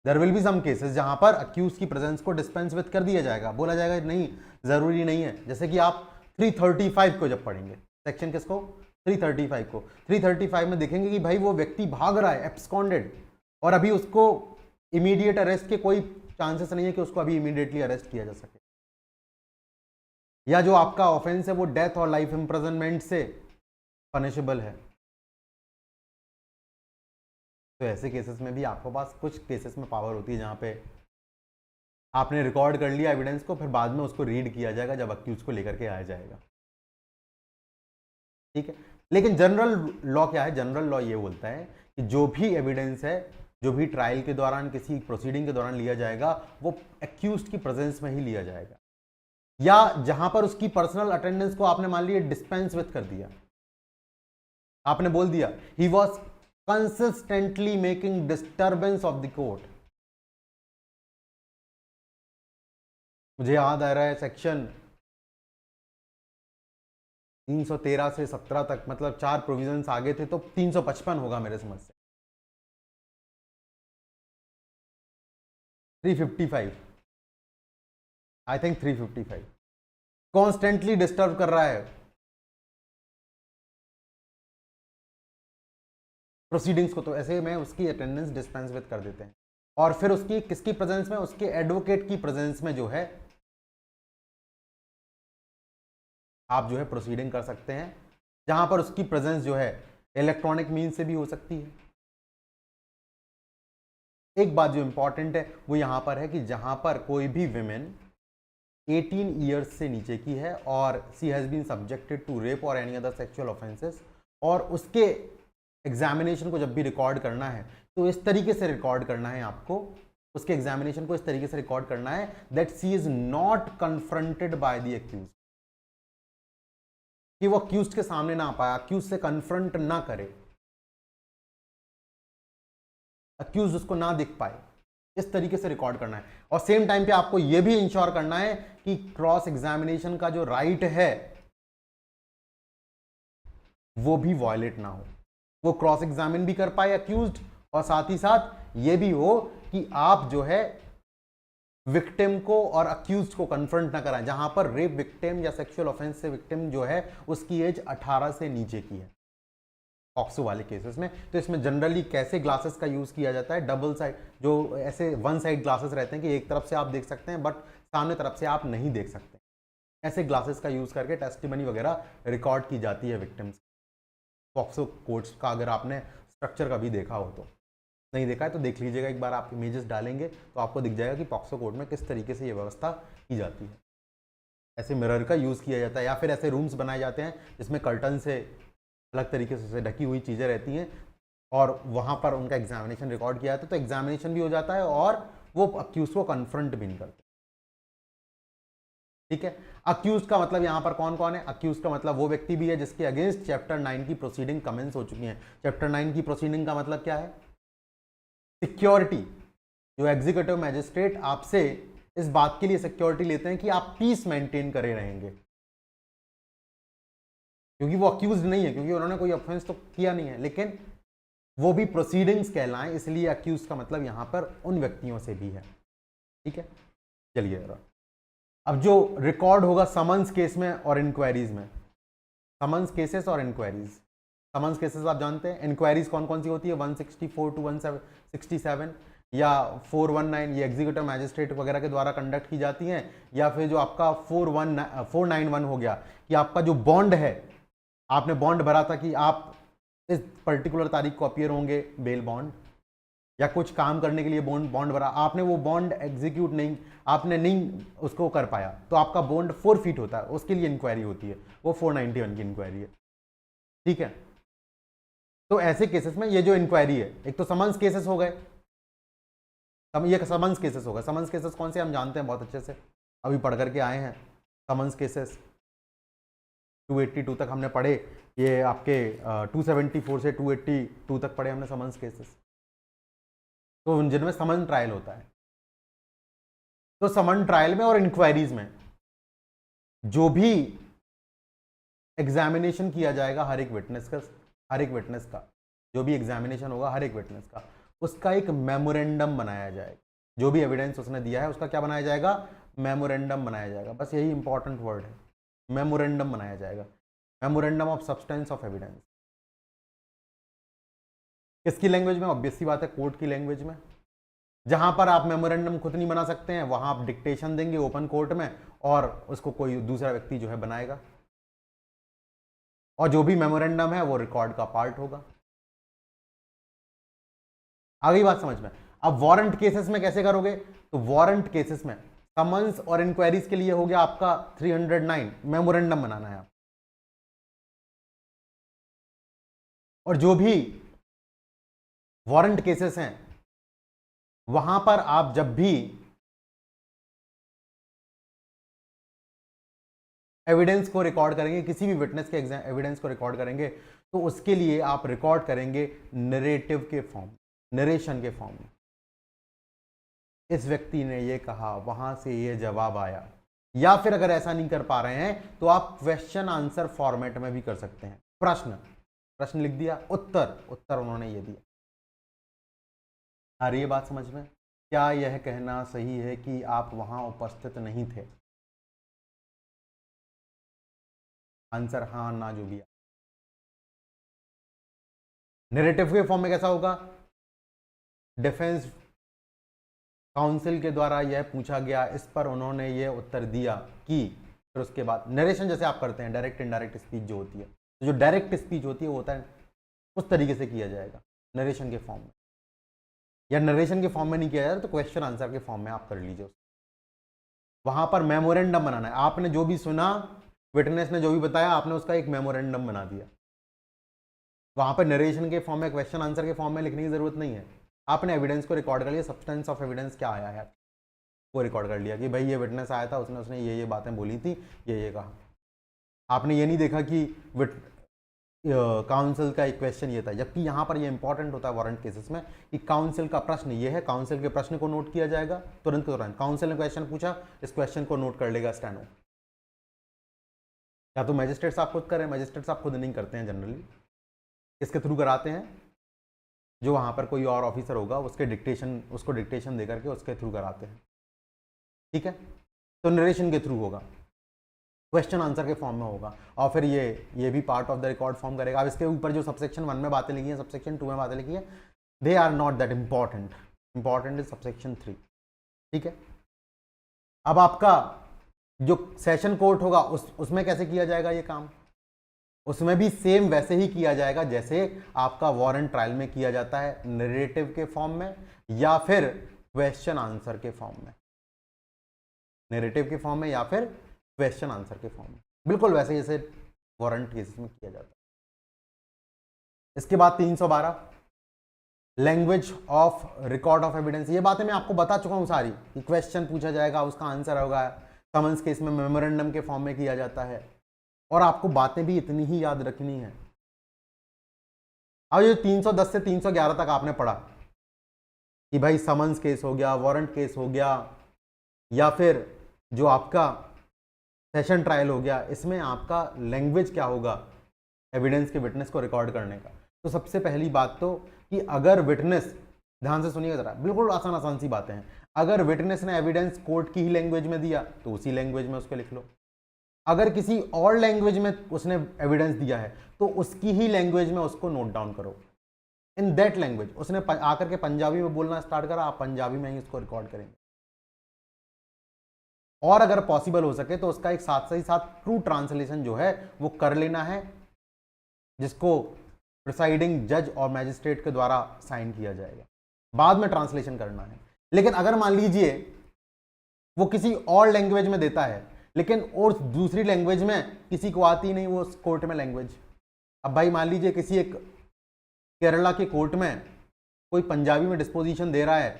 There will be some cases जहां पर अक्यूज की प्रेजेंस को डिस्पेंस विद कर दिया जाएगा, बोला जाएगा नहीं जरूरी नहीं है। जैसे कि आप 335 को जब पढ़ेंगे, सेक्शन किसको, 335 को, 335 में देखेंगे कि भाई वो व्यक्ति भाग रहा है, एब्सकॉन्डेड, और अभी उसको इमीडिएट अरेस्ट के कोई चांसेस नहीं है कि उसको अभी इमीडिएटली अरेस्ट किया जा सके, या जो आपका ऑफेंस है वो डेथ और लाइफ इंप्रिजनमेंट से पनिशेबल है। तो ऐसे केसेस में भी आपके पास कुछ केसेस में पावर होती है जहां पे आपने रिकॉर्ड कर लिया एविडेंस को, फिर बाद में उसको रीड किया जाएगा जब अक्यूज को लेकर के आया जाएगा। ठीक है, लेकिन जनरल लॉ क्या है, जनरल लॉ ये बोलता है कि जो भी एविडेंस है, जो भी ट्रायल के दौरान किसी प्रोसीडिंग के दौरान लिया जाएगा वो एक्यूज की प्रेजेंस में ही लिया जाएगा, या जहां पर उसकी पर्सनल अटेंडेंस को आपने मान लिया डिस्पेंस विद कर दिया, आपने बोल दिया he was consistently making disturbance of the court. मुझे याद आ रहा है सेक्शन 313 से 17 तक, मतलब 4 प्रोविजंस आगे थे, तो 355 होगा मेरे समझ से। 355, आई थिंक 355 कॉन्स्टेंटली डिस्टर्ब कर रहा है प्रोसीडिंग्स को, तो ऐसे में उसकी अटेंडेंस डिस्पेंस विद कर देते हैं। और फिर उसकी किसकी प्रेजेंस में, उसके एडवोकेट की प्रेजेंस में जो है आप जो है प्रोसीडिंग कर सकते हैं, जहां पर उसकी प्रेजेंस जो है इलेक्ट्रॉनिक मीन्स से भी हो सकती है। एक बात जो इंपॉर्टेंट है वो यहां पर है कि जहां पर कोई भी विमेन 18 ईयर्स से नीचे की है और she has been subjected to rape और एनी अदर सेक्सुअल ऑफेंसेस, और उसके एग्जामिनेशन को जब भी रिकॉर्ड करना है तो इस तरीके से रिकॉर्ड करना है आपको, उसके एग्जामिनेशन को इस तरीके से रिकॉर्ड करना है that C is not confronted by the accused, कि वो अक्यूज के सामने ना आ पाए, अक्यूज से कन्फ्रंट ना करे, अक्यूज उसको ना दिख पाए, इस तरीके से रिकॉर्ड करना है। और सेम टाइम पे आपको यह भी इंश्योर करना है कि क्रॉस एग्जामिनेशन का जो राइट है वो भी वायलेट ना हो, वो क्रॉस एग्जामिन भी कर पाए अक्यूज्ड, और साथ ही साथ ये भी हो कि आप जो है विक्टिम को और अक्यूज्ड को कन्फ्रंट ना कराएं। जहां पर रेप विक्टिम या सेक्सुअल ऑफेंस से विक्टिम जो है उसकी एज 18 से नीचे की है पॉक्सो वाले केसेस में। तो इसमें जनरली कैसे ग्लासेस का यूज किया जाता है, डबल साइड, जो ऐसे वन साइड ग्लासेस रहते हैं कि एक तरफ से आप देख सकते हैं बट सामने तरफ से आप नहीं देख सकते, ऐसे ग्लासेस का यूज करके टेस्टिमनी वगैरह रिकॉर्ड की जाती है विक्टिम्स। पॉक्सो कोर्ट्स का अगर आपने स्ट्रक्चर कभी देखा हो, तो नहीं देखा है तो देख लीजिएगा एक बार, आप इमेजेस डालेंगे तो आपको दिख जाएगा कि पॉक्सो कोर्ट में किस तरीके से ये व्यवस्था की जाती है। ऐसे मिरर का यूज़ किया जाता है, या फिर ऐसे रूम्स बनाए जाते हैं जिसमें कर्टन से अलग तरीके से ढकी हुई चीज़ें रहती हैं, और वहाँ पर उनका एग्जामिनेशन रिकॉर्ड किया जाता है, तो एग्जामिनेशन भी हो जाता है और वो अक्यूज को कन्फ्रंट भी नहीं करते। ठीक है, अक्यूज का मतलब यहां पर कौन कौन है, अक्यूज का मतलब वो व्यक्ति भी है जिसके अगेंस्ट चैप्टर 9 की प्रोसीडिंग कमेंस हो चुकी है। चैप्टर 9 की प्रोसीडिंग का मतलब क्या है, सिक्योरिटी, जो एग्जीक्यूटिव मैजिस्ट्रेट आपसे इस बात के लिए सिक्योरिटी लेते हैं कि आप पीस मेंटेन करे रहेंगे, क्योंकि वो अक्यूज नहीं है, क्योंकि उन्होंने कोई ऑफेंस तो किया नहीं है, लेकिन वो भी प्रोसीडिंग्स कहलाएं, इसलिए अक्यूज का मतलब यहां पर उन व्यक्तियों से भी है। ठीक है, चलिए अब जो रिकॉर्ड होगा समन्स केस में और इंक्वायरीज में, समन्स केसेस और इंक्वायरीज। समन्स केसेस आप जानते हैं, इंक्वायरीज कौन कौन सी होती है, 164 टू 167 या 419, ये एग्जीक्यूटिव मैजिस्ट्रेट वगैरह के द्वारा कंडक्ट की जाती हैं, या फिर जो आपका 491 हो गया कि आपका जो बॉन्ड है, आपने बॉन्ड भरा था कि आप इस पर्टिकुलर तारीख को अपीयर होंगे, बेल बॉन्ड, या कुछ काम करने के लिए बॉन्ड भरा, आपने वो बॉन्ड एग्जीक्यूट नहीं, आपने नहीं उसको कर पाया, तो आपका बॉन्ड फोरफीट होता है, उसके लिए इंक्वायरी होती है, वो 491 की इंक्वायरी है। ठीक है, तो ऐसे केसेस में ये जो इंक्वायरी है, एक तो समन्स केसेस हो गए, ये समन्स केसेस हो गए। समन्स केसेस कौन से हम जानते हैं बहुत अच्छे से, अभी पढ़ करके आए हैं समन्स केसेस, 282 तक हमने पढ़े, ये आपके 274 से 282 तक पढ़े हमने समन्स केसेस, तो जिनमें समन ट्रायल होता है। तो समन ट्रायल में और इंक्वायरीज में जो भी एग्जामिनेशन किया जाएगा हर एक विटनेस का जो भी एग्जामिनेशन होगा हर एक विटनेस का, उसका एक मेमोरेंडम बनाया जाएगा। जो भी एविडेंस उसने दिया है उसका क्या बनाया जाएगा, मेमोरेंडम बनाया जाएगा। बस यही इंपॉर्टेंट वर्ड है, मेमोरेंडम बनाया जाएगा, memorandum of substance of evidence. किसकी लैंग्वेज में, ऑब्वियस सी बात है कोर्ट की लैंग्वेज में। जहां पर आप मेमोरेंडम खुद नहीं बना सकते हैं, वहां आप डिक्टेशन देंगे ओपन कोर्ट में, और उसको कोई दूसरा व्यक्ति जो है बनाएगा, और जो भी मेमोरेंडम है वो रिकॉर्ड का पार्ट होगा। आ गई बात समझ में। अब वारंट केसेस में कैसे करोगे, तो वारंट केसेस में समन्स और इंक्वायरीज के लिए हो गया आपका 309 मेमोरेंडम बनाना है आप, और जो भी वारंट केसेस हैं वहां पर आप जब भी एविडेंस को रिकॉर्ड करेंगे, किसी भी विटनेस के एविडेंस को रिकॉर्ड करेंगे, तो उसके लिए आप रिकॉर्ड करेंगे नरेटिव के फॉर्म, नरेशन के फॉर्म में। इस व्यक्ति ने ये कहा, वहां से ये जवाब आया, या फिर अगर ऐसा नहीं कर पा रहे हैं तो आप क्वेश्चन आंसर फॉर्मेट में भी कर सकते हैं। प्रश्न लिख दिया, उत्तर उन्होंने ये दिया। आ रही है बात समझ में? क्या यह कहना सही है कि आप वहां उपस्थित नहीं थे? आंसर हाँ ना जो भी। नैरेटिव के फॉर्म में कैसा होगा? डिफेंस काउंसिल के द्वारा यह पूछा गया, इस पर उन्होंने यह उत्तर दिया कि, फिर उसके बाद नरेशन जैसे आप करते हैं, डायरेक्ट इनडायरेक्ट स्पीच जो होती है, तो जो डायरेक्ट स्पीच होती है वो होता है उस तरीके से किया जाएगा नरेशन के फॉर्म में, या नरेशन के फॉर्म में नहीं किया जाए तो क्वेश्चन आंसर के फॉर्म में आप कर लीजिए। वहां पर मेमोरेंडम बनाना है, आपने जो भी सुना, विटनेस ने जो भी बताया, आपने उसका एक मेमोरेंडम बना दिया। वहां पर नरेशन के फॉर्म में, क्वेश्चन आंसर के फॉर्म में लिखने की जरूरत नहीं है। आपने एविडेंस को रिकॉर्ड कर लिया, सब्सटेंस ऑफ एविडेंस क्या आया है वो रिकॉर्ड कर लिया कि भाई ये विटनेस आया था, उसने ये बातें बोली थी, ये कहा। आपने ये नहीं देखा कि काउंसिल का एक क्वेश्चन ये था, जबकि यहाँ पर ये इंपॉर्टेंट होता है वारंट केसेस में कि काउंसिल का प्रश्न ये है, काउंसिल के प्रश्न को नोट किया जाएगा तुरंत के तुरंत। काउंसिल ने क्वेश्चन पूछा, इस क्वेश्चन को नोट कर लेगा स्टेनो। या तो मैजिस्ट्रेट साहब खुद करें, मैजिस्ट्रेट साहब खुद नहीं करते हैं जनरली, किसके थ्रू कराते हैं? जो वहाँ पर कोई और ऑफिसर होगा उसको डिक्टेशन दे करके उसके थ्रू कराते हैं। ठीक है, तो नरेशन के थ्रू होगा, क्वेश्चन आंसर के फॉर्म में होगा, और फिर ये भी part of the record form करेगा। अब इसके ऊपर जो सबसेक्शन 1 में बातें लिखी हैं, सबसेक्शन 2 में बातें लिखी है, they are not that important is subsection 3। ठीक है, अब आपका जो सेशन कोर्ट होगा उसमें कैसे किया जाएगा ये काम? उसमें भी सेम वैसे ही किया जाएगा जैसे आपका वारंट ट्रायल में किया जाता है, नरेटिव के फॉर्म में या फिर क्वेश्चन आंसर के फॉर्म में। नरेटिव के फॉर्म में या फिर क्वेश्चन आंसर के फॉर्म में, बिल्कुल वैसे जैसे वारंट केसेस में किया जाता है। इसके बाद 312 language of record of evidence. ये बातें मैं आपको बता चुका हूं सारी, कि क्वेश्चन पूछा जाएगा, उसका आंसर होगा। समन्स केस में मेमोरेंडम के फॉर्म में किया जाता है, और आपको बातें भी इतनी ही याद रखनी है। अब ये 310 से 311 तक आपने पढ़ा कि भाई समन्स केस हो गया, वारंट केस हो गया, या फिर जो आपका सेशन ट्रायल हो गया, इसमें आपका लैंग्वेज क्या होगा एविडेंस के विटनेस को रिकॉर्ड करने का। तो सबसे पहली बात तो कि अगर विटनेस, ध्यान से सुनिएगा जरा, बिल्कुल आसान सी बातें हैं। अगर विटनेस ने एविडेंस कोर्ट की ही लैंग्वेज में दिया तो उसी लैंग्वेज में उसको लिख लो। अगर किसी और लैंग्वेज में उसने एविडेंस दिया है तो उसकी ही लैंग्वेज में उसको नोट डाउन करो, इन दैट लैंग्वेज। उसने आकर के पंजाबी में बोलना स्टार्ट करा, आप पंजाबी में ही उसको रिकॉर्ड करेंगे। और अगर पॉसिबल हो सके तो उसका एक साथ ही साथ ट्रू ट्रांसलेशन जो है वो कर लेना है, जिसको प्रिसाइडिंग जज और मैजिस्ट्रेट के द्वारा साइन किया जाएगा, बाद में ट्रांसलेशन करना है। लेकिन अगर मान लीजिए वो किसी और लैंग्वेज में देता है, लेकिन और दूसरी लैंग्वेज में किसी को आती नहीं वो कोर्ट में लैंग्वेज। अब भाई मान लीजिए किसी एक केरला के कोर्ट में कोई पंजाबी में डिस्पोजिशन दे रहा है,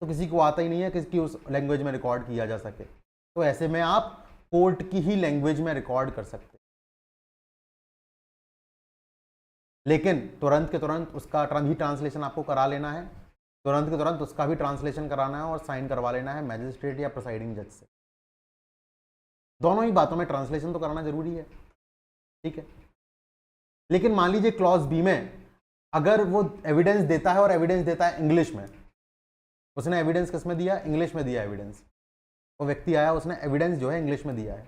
तो किसी को आता ही नहीं है किसकी उस लैंग्वेज में रिकॉर्ड किया जा सके, तो ऐसे में आप कोर्ट की ही लैंग्वेज में रिकॉर्ड कर सकते हैं। लेकिन तुरंत के तुरंत उसका भी ट्रांसलेशन आपको करा लेना है, तुरंत के तुरंत उसका भी ट्रांसलेशन कराना है और साइन करवा लेना है मैजिस्ट्रेट या प्रिसाइडिंग जज से। दोनों ही बातों में ट्रांसलेशन तो कराना जरूरी है। ठीक है, लेकिन मान लीजिए क्लॉज बी में अगर वो एविडेंस देता है और एविडेंस देता है इंग्लिश में, उसने एविडेंस किस में दिया? इंग्लिश में दिया एविडेंस। वो व्यक्ति आया, उसने एविडेंस जो है इंग्लिश में दिया है,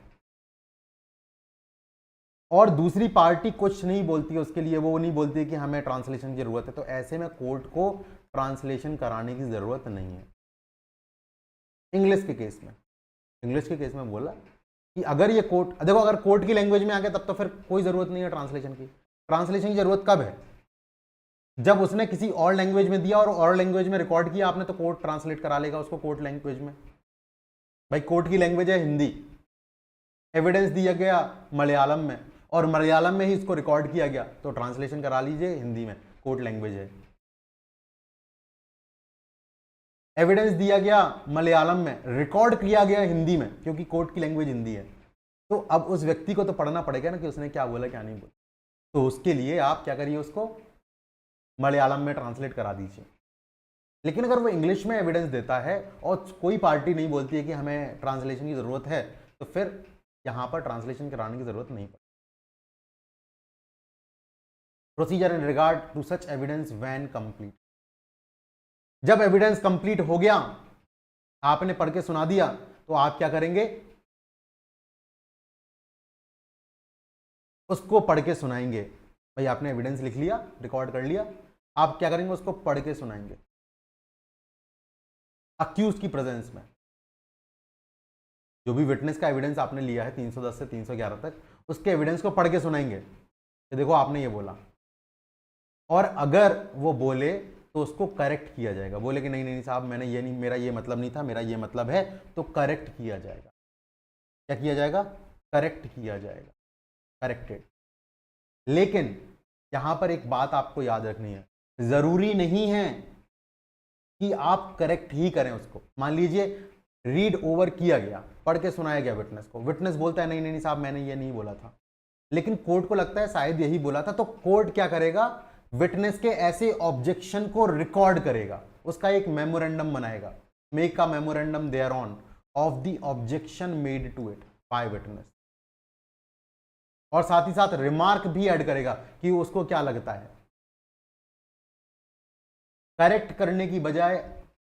और दूसरी पार्टी कुछ नहीं बोलती है उसके लिए, वो नहीं बोलती है कि हमें ट्रांसलेशन की जरूरत है, तो ऐसे में कोर्ट को ट्रांसलेशन कराने की जरूरत नहीं है। इंग्लिश के केस में बोला कि अगर ये कोर्ट, देखो अगर कोर्ट की लैंग्वेज में आ गया तब तो फिर कोई जरूरत नहीं है ट्रांसलेशन की। ट्रांसलेशन की जरूरत कब है? जब उसने किसी और लैंग्वेज में दिया और लैंग्वेज में रिकॉर्ड किया आपने, तो कोर्ट ट्रांसलेट करा लेगा उसको कोर्ट लैंग्वेज में। भाई कोर्ट की लैंग्वेज है हिंदी, एविडेंस दिया गया मलयालम में और मलयालम में ही इसको रिकॉर्ड किया गया, तो ट्रांसलेशन करा लीजिए हिंदी में, कोर्ट लैंग्वेज है। एविडेंस दिया गया मलयालम में, रिकॉर्ड किया गया हिंदी में, क्योंकि कोर्ट की लैंग्वेज हिंदी है, तो अब उस व्यक्ति को तो पढ़ना पड़ेगा ना कि उसने क्या बोला क्या नहीं बोला। तो उसके लिए आप क्या करिए, उसको मलयालम में ट्रांसलेट करा दीजिए। लेकिन अगर वो इंग्लिश में एविडेंस देता है और कोई पार्टी नहीं बोलती है कि हमें ट्रांसलेशन की जरूरत है, तो फिर यहां पर ट्रांसलेशन कराने की जरूरत नहीं पड़ती। Procedure in regard to such evidence when complete, जब एविडेंस कंप्लीट हो गया, आपने पढ़ के सुना दिया, तो आप क्या करेंगे, उसको पढ़ के सुनाएंगे। भाई आपने एविडेंस लिख लिया, रिकॉर्ड कर लिया, आप क्या करेंगे, उसको पढ़ के सुनाएंगे अक्यूज की प्रेजेंस में। जो भी विटनेस का एविडेंस आपने लिया है 310 से 311 तक, उसके एविडेंस को पढ़ के सुनाएंगे कि देखो आपने ये बोला, और अगर वो बोले तो उसको करेक्ट किया जाएगा। बोले कि नहीं नहीं साहब, मैंने ये नहीं, मेरा ये मतलब नहीं था, मेरा ये मतलब है, तो करेक्ट किया जाएगा। क्या किया जाएगा, करेक्ट किया जाएगा, करेक्टेड। लेकिन यहां पर एक बात आपको याद रखनी है, जरूरी नहीं है कि आप करेक्ट ही करें उसको। मान लीजिए रीड ओवर किया गया, पढ़ के सुनाया गया विटनेस को, विटनेस बोलता है नहीं नहीं साहब मैंने ये नहीं बोला था, लेकिन कोर्ट को लगता है शायद यही बोला था, तो कोर्ट क्या करेगा, विटनेस के ऐसे ऑब्जेक्शन को रिकॉर्ड करेगा, उसका एक मेमोरेंडम बनाएगा, make a memorandum thereon of the objection made to it by witness, और साथ ही साथ रिमार्क भी ऐड करेगा कि उसको क्या लगता है। करेक्ट करने की बजाय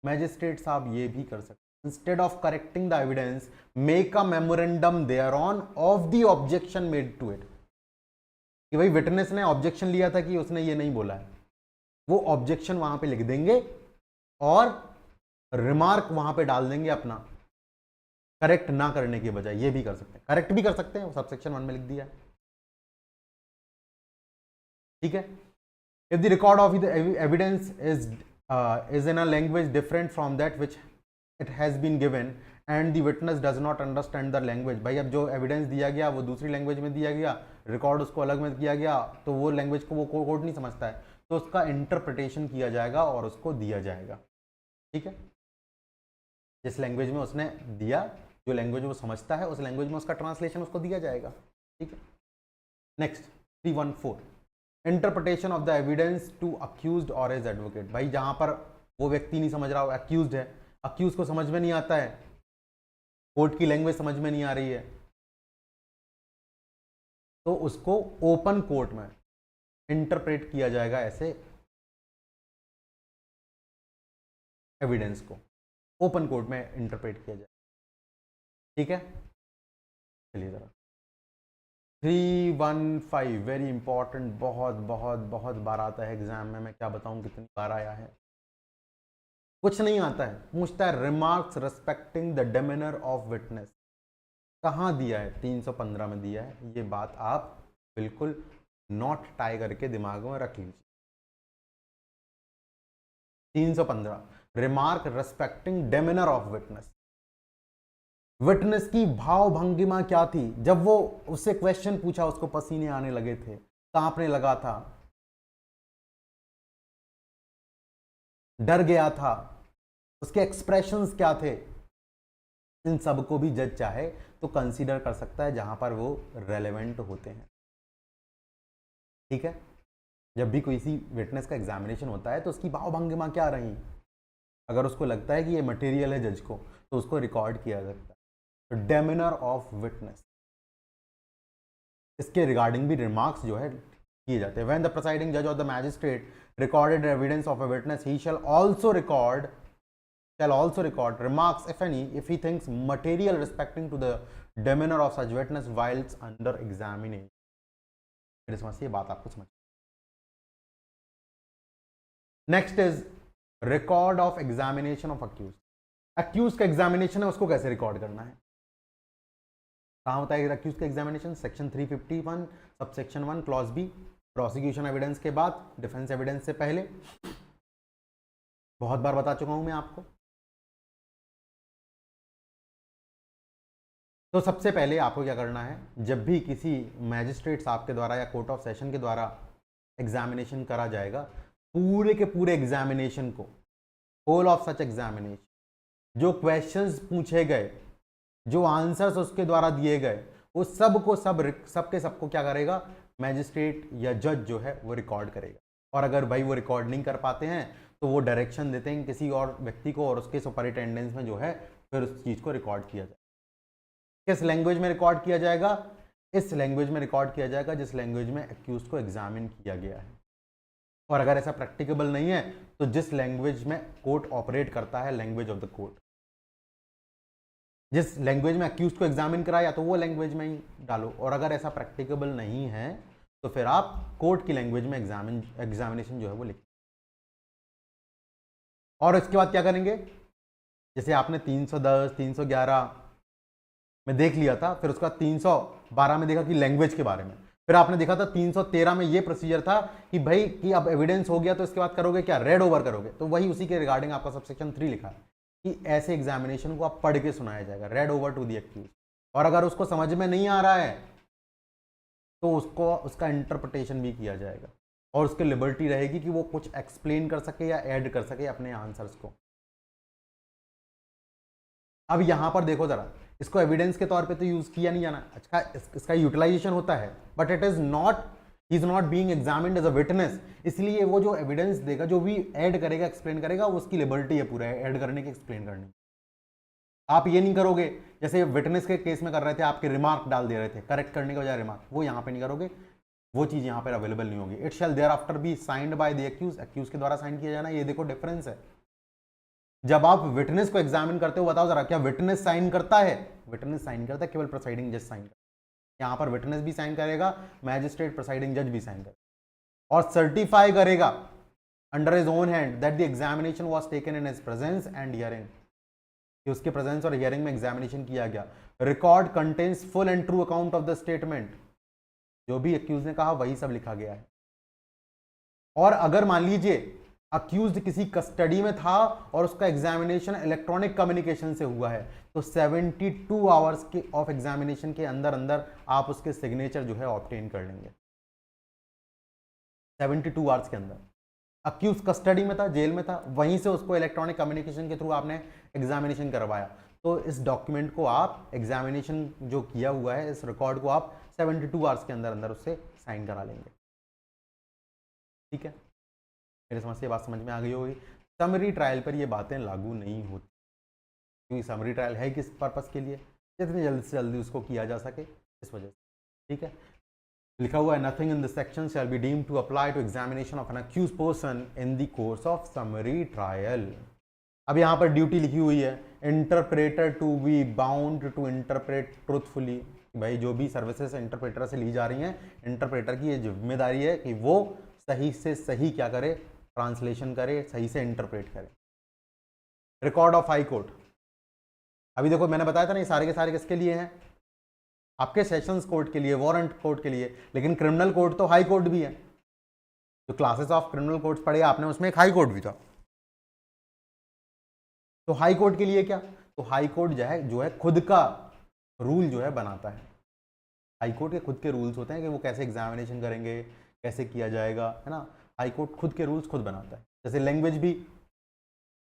मैजिस्ट्रेट साहब ये भी कर सकते, instead of correcting the evidence make a memorandum thereon of the objection made to it, कि भाई विटनेस ने ऑब्जेक्शन लिया था कि उसने ये नहीं बोला है, वो ऑब्जेक्शन वहां पे लिख देंगे और रिमार्क वहां पे डाल देंगे अपना, करेक्ट ना करने के बजाय। ये भी कर सकते हैं, करेक्ट भी कर सकते हैं, सबसेक्शन 1 में लिख दिया है, ठीक है। If the record of the evidence is in a language different from that which it has been given and the witness does not understand the language, भाई अब जो एविडेंस दिया गया वो दूसरी लैंग्वेज में दिया गया, रिकॉर्ड उसको अलग में किया गया, तो वो लैंग्वेज को वो कोर्ट नहीं समझता है, तो उसका इंटरप्रिटेशन किया जाएगा और उसको दिया जाएगा, ठीक है। जिस लैंग्वेज में उसने दिया, जो लैंग्वेज वो समझता है, उस लैंग्वेज में उसका ट्रांसलेशन उसको दिया जाएगा, ठीक है। Next 314, interpretation of the evidence to accused और एज एडवोकेट, भाई जहां पर वो व्यक्ति नहीं समझ रहा, अक्यूज्ड है, अक्यूज को समझ में नहीं आता है, कोर्ट की लैंग्वेज समझ में नहीं आ रही है, तो उसको ओपन कोर्ट में इंटरप्रेट किया जाएगा ऐसे एविडेंस को, ओपन कोर्ट में इंटरप्रेट किया जाएगा, ठीक है। चलिए जरा 315 वेरी इंपॉर्टेंट, बहुत बहुत बहुत बार आता है एग्जाम में, मैं क्या बताऊं कितनी बार आया है, कुछ नहीं आता है, पूछता है remarks respecting the demeanour of witness, कहाँ दिया है, 315 में दिया है, ये बात आप बिल्कुल नोट टाई करके दिमाग में रख लीजिए। 315 remark respecting demeanour of witness, witness की भाव भंगिमा क्या थी, जब वो उससे क्वेश्चन पूछा उसको पसीने आने लगे थे, कांपने लगा था, डर गया था, उसके एक्सप्रेशंस क्या थे, इन सब को भी जज चाहे तो कंसीडर कर सकता है जहां पर वो रेलेवेंट होते हैं, ठीक है। जब भी किसी विटनेस का एग्जामिनेशन होता है तो उसकी भाव भंगिमा क्या रही, अगर उसको लगता है कि ये मटेरियल है जज को, तो उसको रिकॉर्ड किया जाता है, डेमिनर ऑफ विटनेस, इसके रिगार्डिंग भी रिमार्क्स जो है किए जाते हैं। व्हेन द प्रिसाइडिंग जज और the magistrate recorded evidence of a witness, he shall also record remarks, if any, if he thinks material respecting to the demeanor of such witness whilst under examination. मेरे समझ से ये बात आपको समझ। Next is record of examination of accused, accused का examination है उसको कैसे रिकॉर्ड करना है, कहां होता है अक्यूज का examination, section 351 subsection 1 clause B, prosecution evidence के बाद, डिफेंस एविडेंस से पहले, बहुत बार बता चुका हूं मैं आपको। तो सबसे पहले आपको क्या करना है, जब भी किसी मैजिस्ट्रेट साहब के द्वारा या कोर्ट ऑफ सेशन के द्वारा एग्जामिनेशन करा जाएगा, पूरे के पूरे एग्जामिनेशन को, होल ऑफ सच एग्जामिनेशन, जो क्वेश्चंस पूछे गए, जो आंसर्स उसके द्वारा दिए गए, वो सब को सबके सबको क्या करेगा, मैजिस्ट्रेट या जज जो है वो रिकॉर्ड करेगा। और अगर भाई वो रिकॉर्ड नहीं कर पाते हैं तो वो डायरेक्शन देते हैं किसी और व्यक्ति को, और उसके सुपरिटेंडेंस में जो है फिर उस चीज़ को रिकॉर्ड किया जाए। किस लैंग्वेज में रिकॉर्ड किया जाएगा? इस लैंग्वेज में रिकॉर्ड किया जाएगा जिस लैंग्वेज में एक्यूज को एग्जामिन किया गया है। और अगर ऐसा प्रैक्टिकेबल नहीं है तो जिस लैंग्वेज में कोर्ट ऑपरेट करता है, लैंग्वेज ऑफ द कोर्ट, जिस लैंग्वेज में एक्यूज को एग्जामिन कराया तो वो लैंग्वेज में ही डालो। और अगर ऐसा प्रैक्टिकेबल नहीं है तो फिर आप कोर्ट की लैंग्वेज में एग्जामिनेशन जो है वो लिखें। और इसके बाद क्या करेंगे? जैसे आपने 310, 311 में देख लिया था, फिर उसका 312 में देखा कि लैंग्वेज के बारे में, फिर आपने देखा था 313 में ये प्रोसीजर था कि भाई कि अब एविडेंस हो गया तो इसके बाद करोगे क्या? रेड ओवर करोगे। तो वही उसी के रिगार्डिंग आपका सबसेक्शन 3 लिखा है कि ऐसे एग्जामिनेशन को आप पढ़ के सुनाया जाएगा, read over to the accused. और अगर उसको समझ में नहीं आ रहा है तो उसको उसका इंटरप्रिटेशन भी किया जाएगा और उसकी लिबर्टी रहेगी कि वो कुछ एक्सप्लेन कर सके या ऐड कर सके अपने आंसर्स को। अब यहां पर देखो जरा, इसको एविडेंस के तौर पे तो यूज किया नहीं जाना, अच्छा इसका यूटिलाइजेशन होता है, but it is not, he is not being examined as a witness. इसलिए वो जो एविडेंस देगा, जो भी ऐड करेगा, एक्सप्लेन करेगा, उसकी लिबर्टी है पूरा ऐड करने की, एक्सप्लेन करने की। आप ये नहीं करोगे जैसे विटनेस के केस में कर रहे थे, आपके रिमार्क डाल दे रहे थे करेक्ट करने के बजाय रिमार्क, वो यहां पे नहीं करोगे, वो चीज यहां पर अवेलेबल नहीं होगी। It shall thereafter be signed by the accused, accused के द्वारा साइन किया जाना। ये देखो डिफरेंस है। जब आप विटनेस को एग्जामिन करते हो, बताओ जरा, क्या विटनेस साइन करता है? विटनेस साइन करता है, केवल प्रिसाइडिंग जज साइन करता है। यहां पर विटनेस भी साइन करेगा, मैजिस्ट्रेट प्रिसाइडिंग जज भी साइन करेगा और सर्टिफाई करेगा under his own hand that the examination was taken in his presence and hearing, कि उसके प्रेजेंस और हियरिंग में एग्जामिनेशन किया गया। Record contains full and true account of the statement, जो भी एक्यूज ने कहा वही सब लिखा गया है। और अगर मान लीजिए अक्यूज्ड किसी कस्टडी में था और उसका एग्जामिनेशन इलेक्ट्रॉनिक कम्युनिकेशन से हुआ है, तो 72 आवर्स के ऑफ एग्जामिनेशन के अंदर अंदर आप उसके सिग्नेचर जो है ऑब्टेन कर लेंगे। 72 आवर्स के अंदर अक्यूज कस्टडी में था, जेल में था, वहीं से उसको इलेक्ट्रॉनिक कम्युनिकेशन के थ्रू आपने एग्जामिनेशन करवाया, तो इस डॉक्यूमेंट को आप, एग्जामिनेशन जो किया हुआ है, इस रिकॉर्ड को आप 72 आवर्स के अंदर अंदर उससे साइन करा लेंगे। ठीक है, मेरे समझ से बात समझ में आ गई होगी। समरी ट्रायल पर ये बातें लागू नहीं होती, क्योंकि समरी ट्रायल है किस पर्पस के लिए? जितनी जल्दी से जल्दी उसको किया जा सके, इस वजह से। ठीक है, लिखा हुआ है nothing in this section shall be deemed to apply to examination of an accused person in the course of summary trial. अब यहाँ पर ड्यूटी लिखी हुई है, interpreter to be bound to interpret truthfully. भाई जो भी सर्विसेज इंटरप्रेटर से ली जा रही हैं, इंटरप्रेटर की ये जिम्मेदारी है कि वो सही से सही क्या करे, ट्रांसलेशन करे, सही से इंटरप्रेट करे। रिकॉर्ड ऑफ हाई कोर्ट, अभी देखो मैंने बताया था ना, ये सारे के सारे किसके लिए हैं? आपके सेशंस कोर्ट के लिए, वारंट कोर्ट के लिए। लेकिन क्रिमिनल कोर्ट तो हाई कोर्ट भी है, जो क्लासेस ऑफ क्रिमिनल कोर्ट पढ़े आपने, उसमें एक हाई कोर्ट भी था। तो हाई कोर्ट के लिए क्या? तो हाई कोर्ट जो है खुद का रूल जो है बनाता है। हाई कोर्ट के खुद के रूल्स होते हैं कि वो कैसे एग्जामिनेशन करेंगे, कैसे किया जाएगा, है ना। हाई कोर्ट खुद के रूल्स खुद बनाता है। जैसे लैंग्वेज भी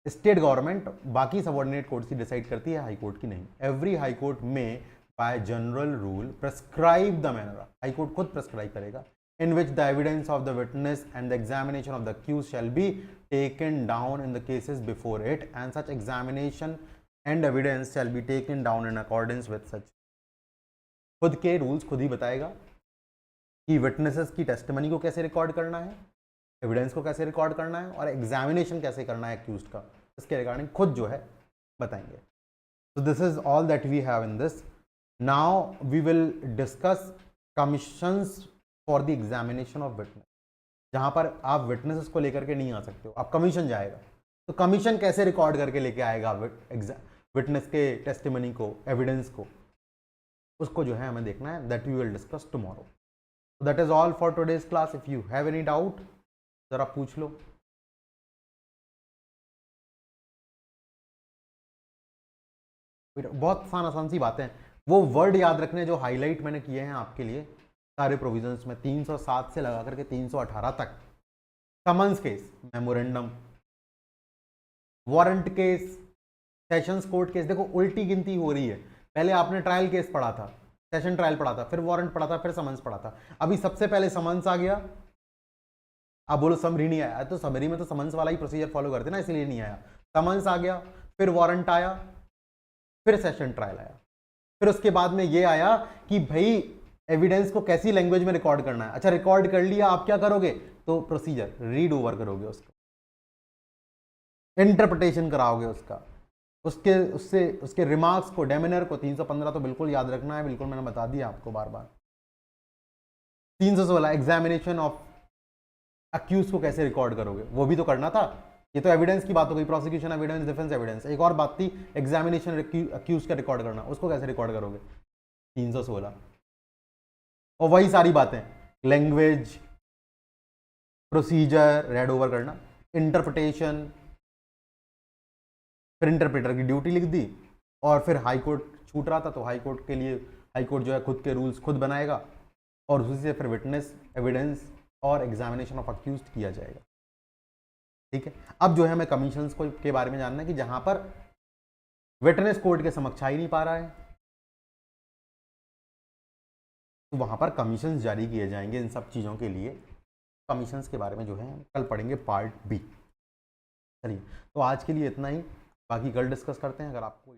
स्टेट गवर्नमेंट बाकी सबऑर्डिनेट कोर्ट्स की डिसाइड करती है, हाई कोर्ट की नहीं। एवरी हाई कोर्ट में bye general rule prescribe the manner, high court खुद प्रेस्क्राइब करेगा, in which the evidence of the witness and the examination of the accused shall be taken down in the cases before it, and such examination and evidence shall be taken down in accordance with such। खुद के rules खुद ही बताएगा कि witnesses की testimony को कैसे record करना है, एविडेंस को कैसे रिकॉर्ड करना है, और एग्जामिनेशन कैसे करना है एक्यूज्ड का, इसके रिगार्डिंग खुद जो है बताएंगे। So this is all that we have in this. Now we will discuss commissions for the examination of witness, जहां पर आप विटनेसेस को लेकर के नहीं आ सकते हो, आप कमीशन जाएगा। तो कमीशन कैसे रिकॉर्ड करके लेके आएगा विटनेस के टेस्टिमनी को, एविडेंस को, उसको जो है हमें देखना है। That we will discuss tomorrow. That is all for today's class. If you have any doubt जरा पूछ लो। बहुत आसान सी बातें, वो वर्ड याद रखने जो हाईलाइट मैंने किए हैं आपके लिए सारे प्रोविजंस में, 307 से लगा करके 318 तक। Summons case, memorandum, warrant case, sessions court case. देखो उल्टी गिनती हो रही है, पहले आपने ट्रायल केस पढ़ा था, सेशन ट्रायल पढ़ा था, फिर वारंट पढ़ा था, फिर समन्स पढ़ा था। अभी सबसे पहले समन्स आ गया, आप बोलो समरी नहीं आया, तो समरी में तो समन्स वाला ही प्रोसीजर फॉलो करते ना, इसलिए नहीं आया। समन्स आ गया, फिर वारंट आया, फिर सेशन ट्रायल आया। फिर उसके बाद में ये आया कि भाई एविडेंस को कैसी लैंग्वेज में रिकॉर्ड करना है। अच्छा, रिकॉर्ड कर लिया, आप क्या करोगे? तो प्रोसीजर रीड ओवर करोगे, उसको इंटरप्रिटेशन कराओगे उसका, उसके रिमार्क्स को, डेमिनर को। 315 तो बिल्कुल याद रखना है, बिल्कुल मैंने बता दिया आपको बार बार। 316 एग्जामिनेशन ऑफ अक्यूज को कैसे रिकॉर्ड करोगे, वो भी तो करना था। ये तो एविडेंस की बात हो गई, प्रोसिक्यूशन एविडेंस, डिफेंस एविडेंस। एक और बात थी एग्जामिनेशन अक्यूज का रिकॉर्ड करना, उसको कैसे रिकॉर्ड करोगे? 316। और वही सारी बातें, लैंग्वेज, प्रोसीजर रेड ओवर करना, इंटरप्रिटेशन, फिर इंटरप्रेटर की ड्यूटी लिख दी, और फिर हाई कोर्ट छूट रहा था तो हाई कोर्ट के लिए हाई कोर्ट जो है खुद के रूल्स खुद बनाएगा, और उसी से फिर विटनेस, एविडेंस और एग्जामिनेशन ऑफ अक्यूज किया जाएगा। ठीक है, अब जो है हमें कमीशंस को के बारे में जानना है कि जहां पर विटनेस कोर्ट के समक्ष आ ही नहीं पा रहा है, तो वहां पर कमीशंस जारी किए जाएंगे इन सब चीज़ों के लिए। कमीशंस के बारे में जो है कल पढ़ेंगे पार्ट बी। चलिए, तो आज के लिए इतना ही, बाकी कल डिस्कस करते हैं। अगर आपको